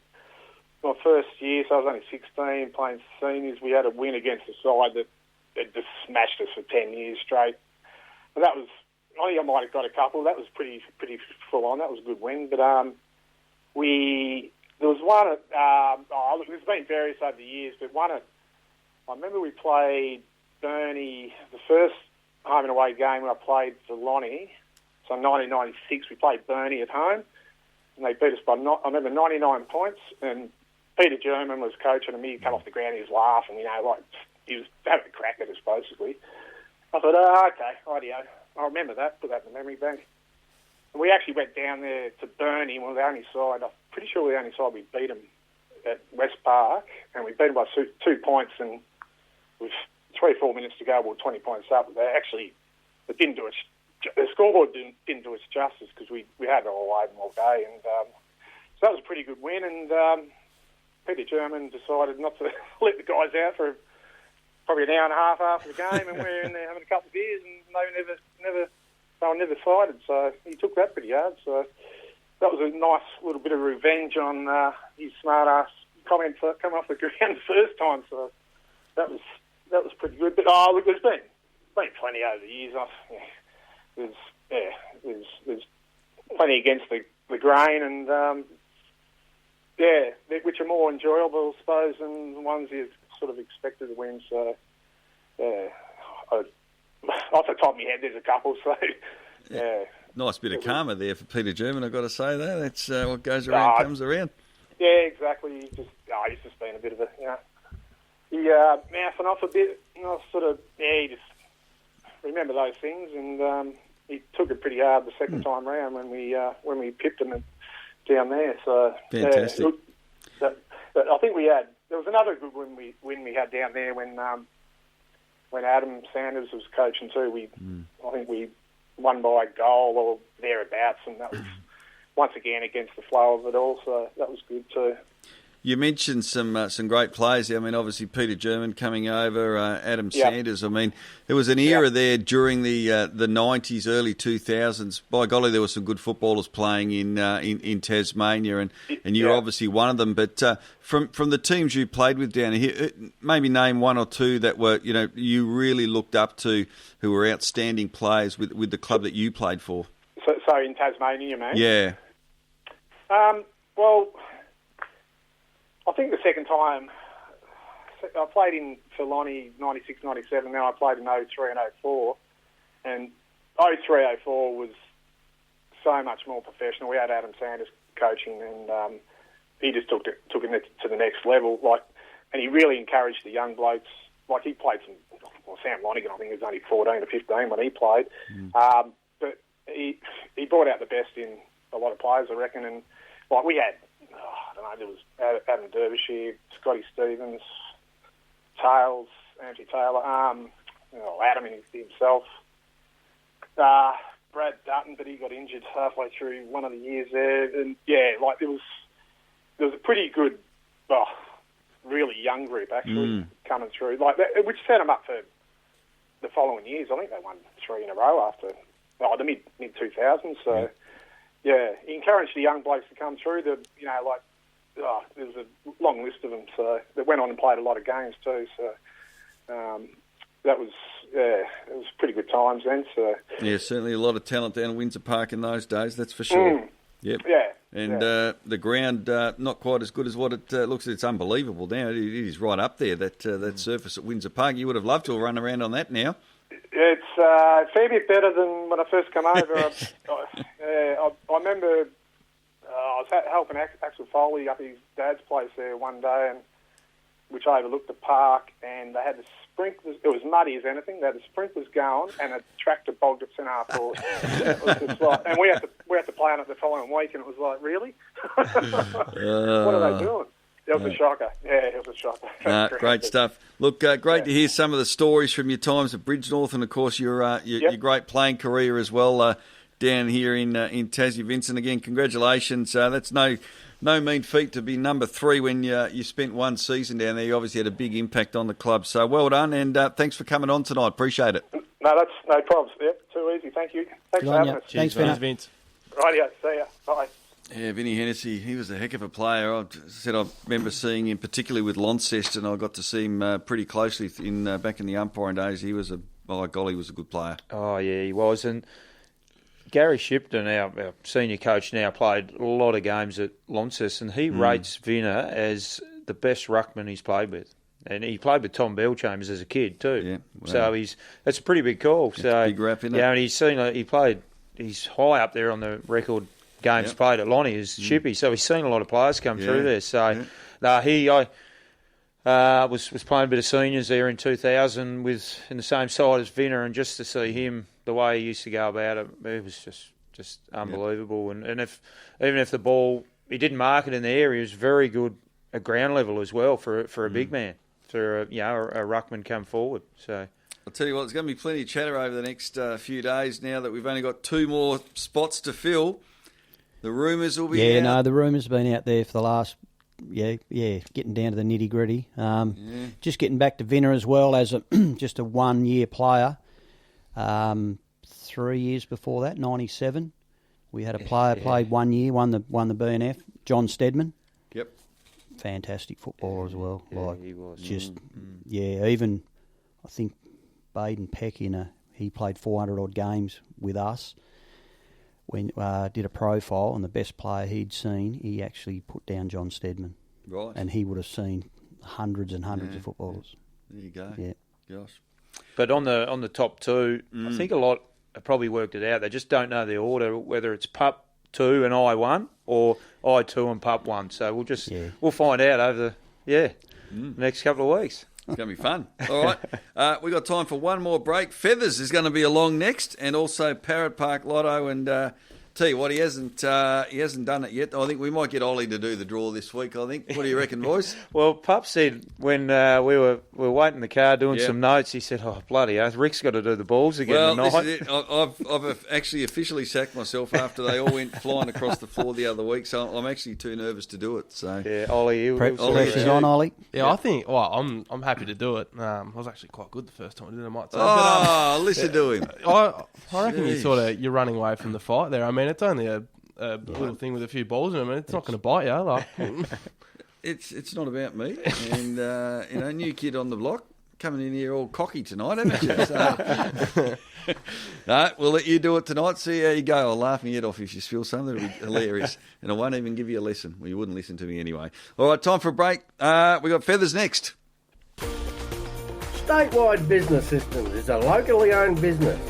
my first year, so I was only 16, playing seniors, we had a win against a side that had just smashed us for 10 years straight. And that was, I think I might have got a couple. That was pretty full on. That was a good win. But there was one look, there's been various over the years, but I remember we played Burnie, the first home and away game when I played for Lonnie. So in 1996, we played Burnie at home, and they beat us by, I remember, 99 points, and Peter German was coaching him. He come off the ground, he was laughing, he was having a crack at us, basically. I thought, okay, rightio. I remember that, put that in the memory bank. And we actually went down there to Burnie, we were the only side, I'm pretty sure we were the only side we beat them at West Park, and we beat them by 2 points, and with 3 or 4 minutes to go, we were 20 points up. It didn't do us. The scoreboard didn't do us justice because we had it all over all day, and so that was a pretty good win. And Peter German decided not to let the guys out for probably an hour and a half after the game, and we're in there having a couple of beers, and they were never sided. So he took that pretty hard. So that was a nice little bit of revenge on his smart ass comment for coming off the ground the first time. So that was pretty good. But look, there's been plenty over the years. There's plenty against the grain, and which are more enjoyable, I suppose, than the ones you sort of expected to win. So off the top of my head, there's a couple. So nice bit of karma there for Peter German. I've got to say that. That's what goes around comes around. Yeah, exactly. He's just been a bit of a mouthing off a bit. He just remember those things, and he took it pretty hard the second time round when we pipped him down there. So fantastic. But I think there was another good win we had down there when Adam Sanders was coaching too. I think we won by a goal or thereabouts, and that was once again against the flow of it all. So that was good too. You mentioned some great players. I mean, obviously Peter German coming over, Adam Sanders. I mean, there was an era there during the 90s, early 2000s. By golly, there were some good footballers playing in Tasmania, and you're obviously one of them. But from the teams you played with down here, maybe name one or two that were you really looked up to, who were outstanding players with the club that you played for. So in Tasmania, mate. Yeah. Well, I think the second time I played for Lonnie 96, 97. Then I played in 03 and 04. And 03-04 was so much more professional. We had Adam Sanders coaching, and he just took it to the next level. And he really encouraged the young blokes. Like, he played Sam Lonigan, I think he was only 14 or 15 when he played. But he brought out the best in a lot of players, I reckon. And we had, I don't know, there was Adam Derbyshire, Scotty Stevens, Tails, Anthony Taylor, Adam himself, Brad Dutton, but he got injured halfway through one of the years there. And there was a pretty good, really young group actually coming through, which set them up for the following years. I think they won 3 in a row after the mid 2000s. So he encouraged the young blokes to come through. There's a long list of them. So they went on and played a lot of games too. So that was it was pretty good times then. So certainly a lot of talent down at Windsor Park in those days. That's for sure. Yep. Yeah. And the ground not quite as good as what it looks. It's unbelievable now. It is right up there. That surface at Windsor Park. You would have loved to have run around on that now. It's a fair bit better than when I first came over. I remember I was helping Axel Foley up at his dad's place there one day, which overlooked the park, and they had the sprinklers. It was muddy as anything. They had the sprinklers going, and a tractor bogged its in half forward. It was just and we had to play on it the following week, and it was like, really? What are they doing? It was a shocker. Yeah, it was a shocker. Great stuff. Look, great to hear some of the stories from your times at Bridgenorth, and of course your great playing career as well down here in Tassie. Vincent, again, congratulations. That's no mean feat to be number 3 when you spent one season down there. You obviously had a big impact on the club. So well done, and thanks for coming on tonight. Appreciate it. No, that's no problems. Yep, too easy. Thank you. Thanks for having us. Thanks, Vince. Rightio. See ya. Bye. Yeah, Vinnie Hennessy, he was a heck of a player. I remember seeing him, particularly with Launceston. I got to see him pretty closely back in the umpiring days. He was he was a good player. Oh, yeah, he was. And Gary Shipton, our senior coach now, played a lot of games at Launceston, and he rates Vinner as the best ruckman he's played with. And he played with Tom Bellchambers as a kid too. Yeah, wow. So that's a pretty big call. It's a big rap, isn't it? Yeah, and he's high up there on the record games played at Lonnie as Shippy. So he's seen a lot of players come through there. So I was playing a bit of seniors there in 2000 in the same side as Vinner, and just to see him, the way he used to go about it was just unbelievable. And even if the ball, he didn't mark it in the air, he was very good at ground level as well for a big man, for a ruckman come forward. So I'll tell you what, there's going to be plenty of chatter over the next few days now that we've only got 2 more spots to fill. The rumours will be out. The rumours have been out there for the last, getting down to the nitty-gritty. Just getting back to Vinner as well as just a 1-year player. 3 years before that, 97, we had a player played 1 year, won the BNF, John Stedman. Yep. Fantastic footballer as well. Yeah, he was. Even I think Baden Peck he played 400 odd games with us. When did a profile, and the best player he'd seen, he actually put down John Stedman. Right. And he would have seen hundreds and hundreds of footballers. There you go. Yeah. Gosh. But on the top 2, I think a lot have probably worked it out. They just don't know the order, whether it's Pup 2 and I1 or I2 and Pup 1. So we'll find out over the next couple of weeks. It's going to be fun. All right. We've got time for one more break. Feathers is going to be along next, and also Parrot Park Lotto. And tell you what, he hasn't done it yet. I think we might get Ollie to do the draw this week, I think. What do you reckon, boys? Well, Pup said when we were waiting in the car doing some notes, he said, "Oh, bloody hell, Rick's got to do the balls again tonight." This is it. I've actually officially sacked myself after they all went flying across the floor the other week, so I'm actually too nervous to do it. So Ollie, pressure's on, Ollie. Yeah, I think. Well, I'm happy to do it. I was actually quite good the first time I did it, I might say. Listen to him. I reckon you're running away from the fight there. I mean, it's only a little thing with a few balls in it. I mean, it's not going to bite you. It's not about me. And new kid on the block coming in here all cocky tonight, haven't you? So, no, we'll let you do it tonight. See how you go. I'll laugh my head off if you spill something. It'll be hilarious, and I won't even give you a lesson. Well, you wouldn't listen to me anyway. All right, time for a break. We got Feathers next. Statewide Business Systems is a locally owned business.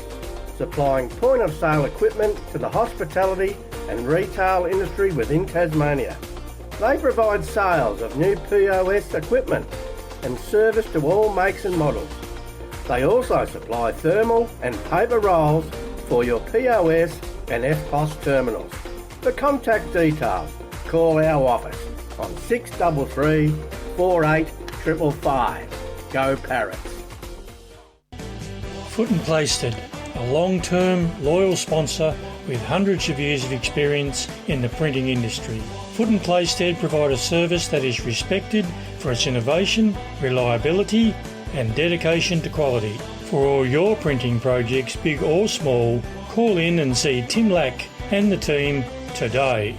supplying point-of-sale equipment to the hospitality and retail industry within Tasmania. They provide sales of new POS equipment and service to all makes and models. They also supply thermal and paper rolls for your POS and FPOS terminals. For contact details, call our office on 633 48 555. Go Parrots. Foot and Plaisted, a long-term, loyal sponsor with hundreds of years of experience in the printing industry. Foot and Plaisted provide a service that is respected for its innovation, reliability and dedication to quality. For all your printing projects, big or small, call in and see Tim Lack and the team today.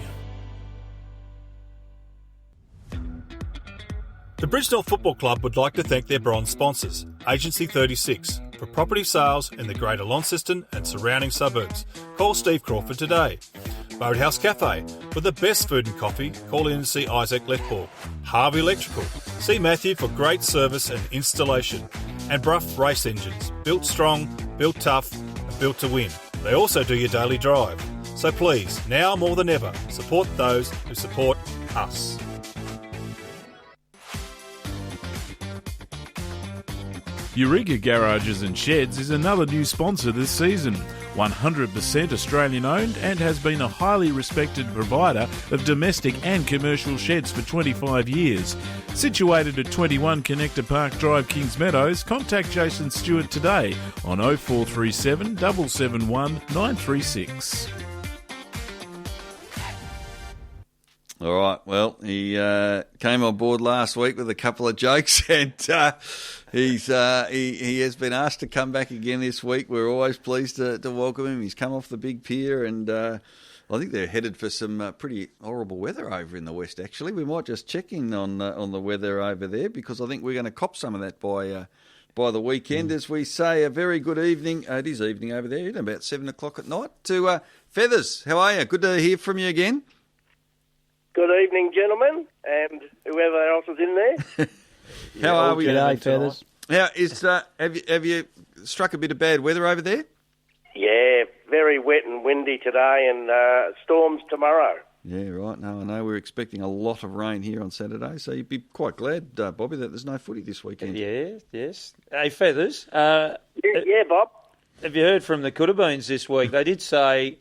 The Bridgenorth Football Club would like to thank their bronze sponsors, Agency 36, for property sales in the Greater Launceston and surrounding suburbs. Call Steve Crawford today. Boathouse Cafe, for the best food and coffee, call in and see Isaac Lethborg. Harvey Electrical, see Matthew for great service and installation. And Brough Race Engines, built strong, built tough, and built to win. They also do your daily drive. So please, now more than ever, support those who support us. Eureka Garages and Sheds is another new sponsor this season. 100% Australian owned and has been a highly respected provider of domestic and commercial sheds for 25 years. Situated at 21 Connector Park Drive, Kings Meadows, contact Jason Stewart today on 0437 771 936. All right, well, he came on board last week with a couple of jokes, and he has been asked to come back again this week. We're always pleased to welcome him. He's come off the big pier, and I think they're headed for some pretty horrible weather over in the west, actually. We might just check in on the weather over there, because I think we're going to cop some of that by the weekend. As we say, a very good evening. It is evening over there, about 7 o'clock at night. To Feathers, how are you? Good to hear from you again. Good evening, gentlemen, and whoever else is in there. How are we? G'day, Feathers. How is? Have you struck a bit of bad weather over there? Yeah, very wet and windy today, and storms tomorrow. Yeah, right. No, I know we're expecting a lot of rain here on Saturday, so you'd be quite glad, Bobby, that there's no footy this weekend. Yeah, yes. Hey, Feathers. Yeah, Bob. Have you heard from the Coodabbeans this week? They did say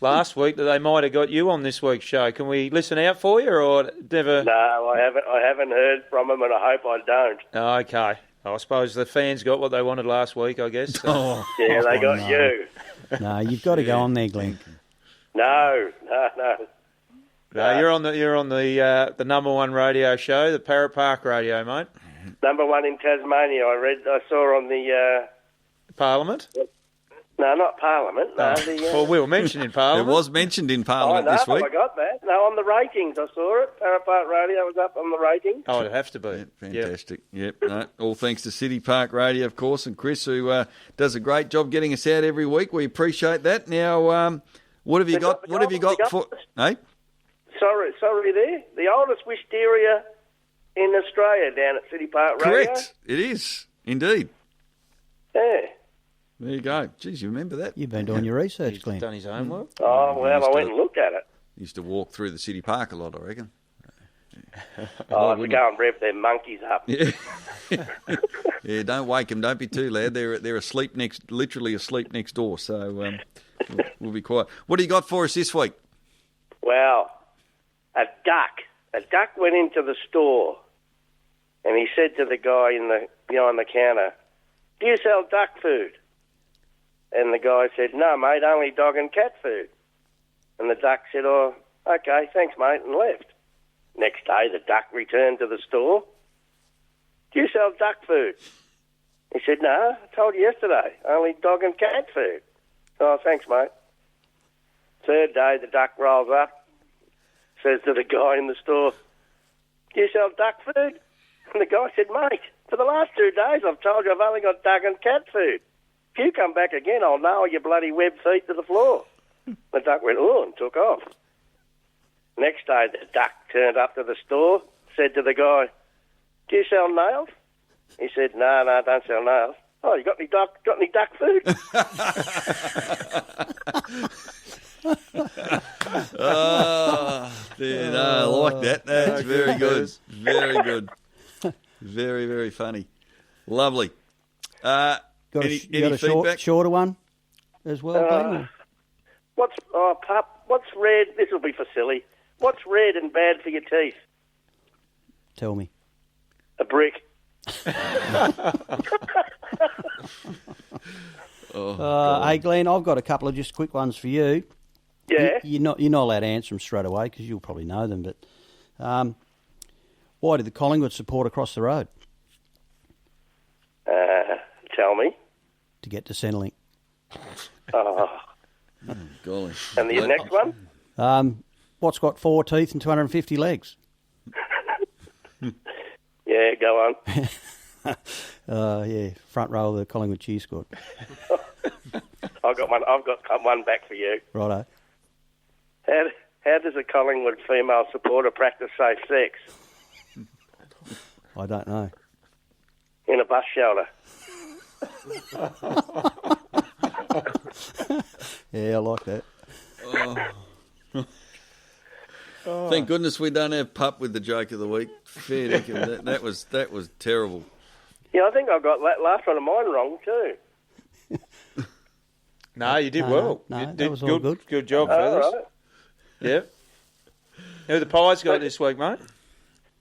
last week that they might have got you on this week's show. Can we listen out for you, or never? No, I haven't heard from them, and I hope I don't. Okay. I suppose the fans got what they wanted last week, I guess. So. Yeah, they got you. No, you've got to go on there, Glenn. No. No, you're on the number one radio show, the Parrot Park Radio, mate. Number one in Tasmania. I saw on the Parliament. No, not Parliament. No, well, we were mentioned in Parliament. It was mentioned in Parliament this week. I got that. No, on the ratings, I saw it. Parrot Park Radio was up on the ratings. Oh, it'd have to be. Yeah, fantastic. Yep. No, all thanks to City Park Radio, of course, and Chris, who does a great job getting us out every week. We appreciate that. Now, what have you got? What have you got for? Hey. Sorry there. The oldest wisteria in Australia down at City Park Radio. Correct. It is indeed. Yeah. There you go. Geez, you remember that? You've been doing your research, He's Glenn. done his homework. Oh, well, I went and looked at it. Used to walk through the City Park a lot, I reckon. To go and rev their monkeys up. Yeah. Yeah, don't wake them. Don't be too loud. They're asleep literally asleep next door. So we'll be quiet. What do you got for us this week? Well, a duck went into the store, and he said to the guy behind the counter, "Do you sell duck food?" And the guy said, "No, mate, only dog and cat food." And the duck said, "Oh, okay, thanks, mate," and left. Next day, the duck returned to the store. "Do you sell duck food?" He said, "No, I told you yesterday, only dog and cat food." "Oh, thanks, mate." Third day, the duck rolls up, says to the guy in the store, "Do you sell duck food?" And the guy said, "Mate, for the last 2 days I've told you I've only got dog and cat food. If you come back again, I'll nail your bloody web feet to the floor." The duck went, "Oh," and took off. Next day, the duck turned up to the store, said to the guy, "Do you sell nails?" He said, No, I don't sell nails. Oh, you got any duck food? Oh, dear, no, I like that. That's very good. Very good. Very, very funny. Lovely. Any feedback? Shorter one as well, Glenn? What's red? This will be for silly. What's red and bad for your teeth? Tell me. A brick. Hey, Glenn, I've got a couple of just quick ones for you. Yeah. You're not allowed to answer them straight away because you'll probably know them. But why did the Collingwood support across the road? Tell me. To get to Centrelink. Oh. Golly. And the next one? What's got 4 teeth and 250 legs? Yeah, go on. Yeah, front row of the Collingwood cheer squad. I've got one back for you. Righto. How does a Collingwood female supporter practice safe sex? I don't know. In a bus shelter. Yeah, I like that. Thank goodness we don't have Pup with the joke of the week. Fair dinkum. That was terrible. Yeah, I think I got that last one of mine wrong too. No, you did well. No, you that did was all good. Good job, fellas. Right. Yep. Who the Pies got this week, mate?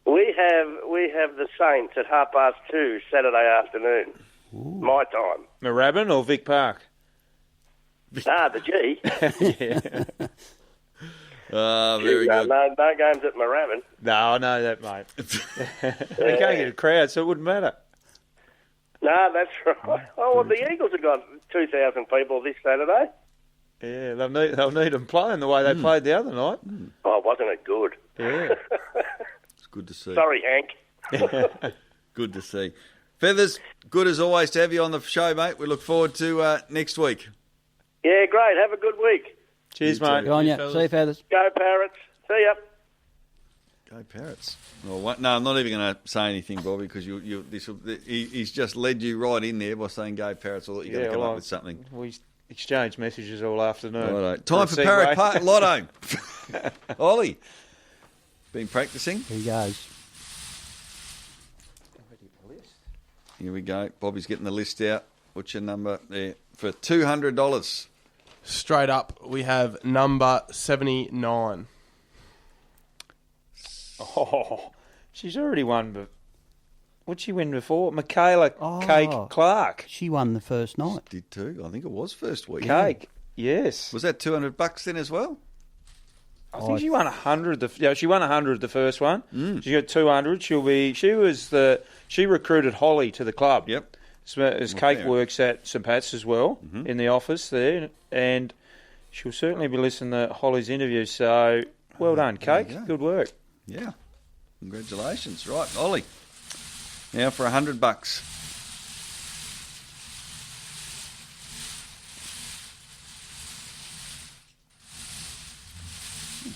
We have the Saints at 2:30 Saturday afternoon. Ooh. My time. Moorabbin or Vic Park? The G. Yeah. Very good. No games at Moorabbin. No, I know that, mate. They can't get a crowd, so it wouldn't matter. No, that's right. Oh, well, the Eagles have got 2,000 people this Saturday. Yeah, they'll need them playing the way they played the other night. Oh, wasn't it good? Yeah. It's good to see. Sorry, Hank. Good to see. Feathers, good as always to have you on the show, mate. We look forward to next week. Yeah, great. Have a good week. Cheers, mate. Go on, yeah. See you, Feathers. Go, Parrots. See ya. Go Parrots. Well, what? No, I'm not even going to say anything, Bobby, because he's just led you right in there by saying go Parrots. Or you're going to come up with something. We exchanged messages all afternoon. Righto. Time for Parrot Park Lotto. Ollie, been practicing? Here he goes. Here we go. Bobby's getting the list out. What's your number there? For $200. Straight up, we have number 79. Oh, she's already won. But what'd she win before? Michaela Cake Clark. She won the first night. She did too. I think it was first week. Cake, yes. Was that $200 then as well? I think she won 100. She won 100 the first one. She got 200. She recruited Holly to the club. Yep. As Cake works at St Pat's as well in the office there, and she'll certainly be listening to Holly's interview. So well done, Cake. Good work. Yeah. Congratulations. Right, Ollie. Now for $100.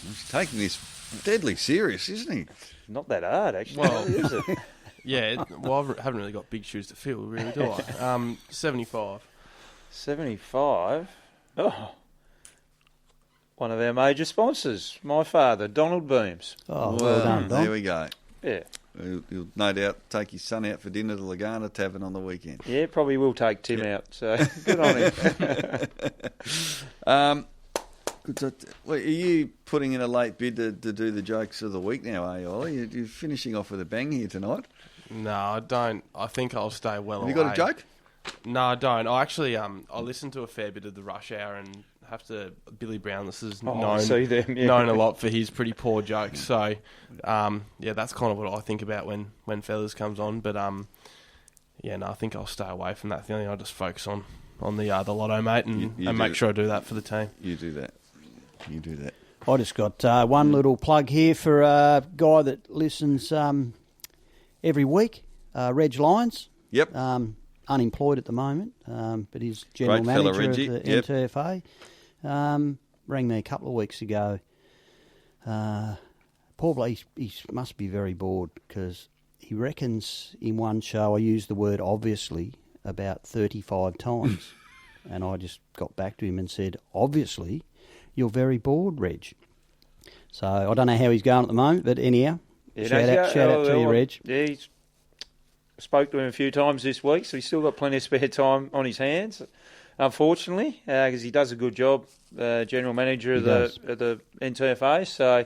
He's taking this deadly serious, isn't he? Not that hard, actually, is it? Yeah, I haven't really got big shoes to fill, really, do I? 75. 75? Oh. One of our major sponsors, my father, Donald Beams. Oh, well done, Don. There we go. Yeah. He'll no doubt take his son out for dinner to Lagana Tavern on the weekend. Yeah, probably will take Tim out, so good on him. Are you putting in a late bid to do the jokes of the week now, are you, Ollie? You're finishing off with a bang here tonight. No, I don't. I think I'll stay well away. Have you got a joke? No, I don't. I actually, I listened to a fair bit of the Rush Hour and have to. Billy Brown, this is known a lot for his pretty poor jokes. So, that's kind of what I think about when Feathers comes on. But I think I'll stay away from that thing. I'll just focus on the lotto, mate, and make sure I do that for the team. You do that. I just got one little plug here for a guy that listens every week, Reg Lyons. Yep. Unemployed at the moment, but he's general Great fella, manager Reggie. of the NTFA. Rang me a couple of weeks ago. Poor bloke, he must be very bored because he reckons in one show I used the word obviously about 35 times. And I just got back to him and said, obviously, you're very bored, Reg. So I don't know how he's going at the moment, but anyhow, shout out to you, Reg. Yeah, he's spoke to him a few times this week, so he's still got plenty of spare time on his hands, unfortunately, because he does a good job, general manager of the NTFA. So,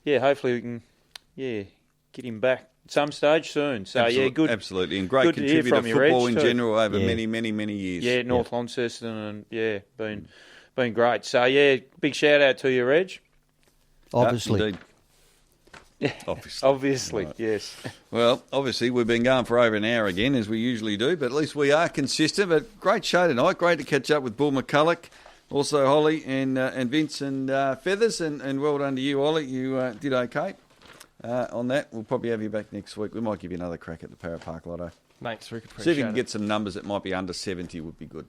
yeah, hopefully we can, get him back at some stage soon. So, good. Absolutely, and great contributor to football in general over many, many, many years. Yeah, North Launceston, and been great. So, big shout out to you, Reg. Obviously. Indeed. Obviously, right. Yes. Well, obviously, we've been going for over an hour again, as we usually do, but at least we are consistent. But great show tonight. Great to catch up with Bull McCulloch, also Holly and Vince and Feathers, and well done to you, Ollie. You did okay on that. We'll probably have you back next week. We might give you another crack at the Parrot Park Lotto. Thanks, Rick. Appreciate See if you can it. get some numbers that might be under 70 would be good.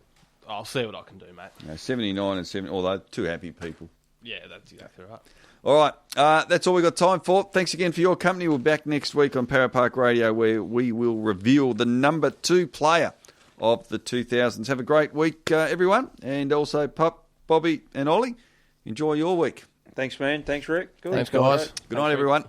I'll see what I can do, mate. 79 and 70, although two happy people. Yeah, that's exactly right. All right, that's all we've got time for. Thanks again for your company. We're back next week on Parrot Park Radio, where we will reveal the number 2 player of the 2000s. Have a great week, everyone. And also, Pup, Bobby and Ollie, enjoy your week. Thanks, man. Thanks, Rick. Good. Thanks, guys. Good night, everyone.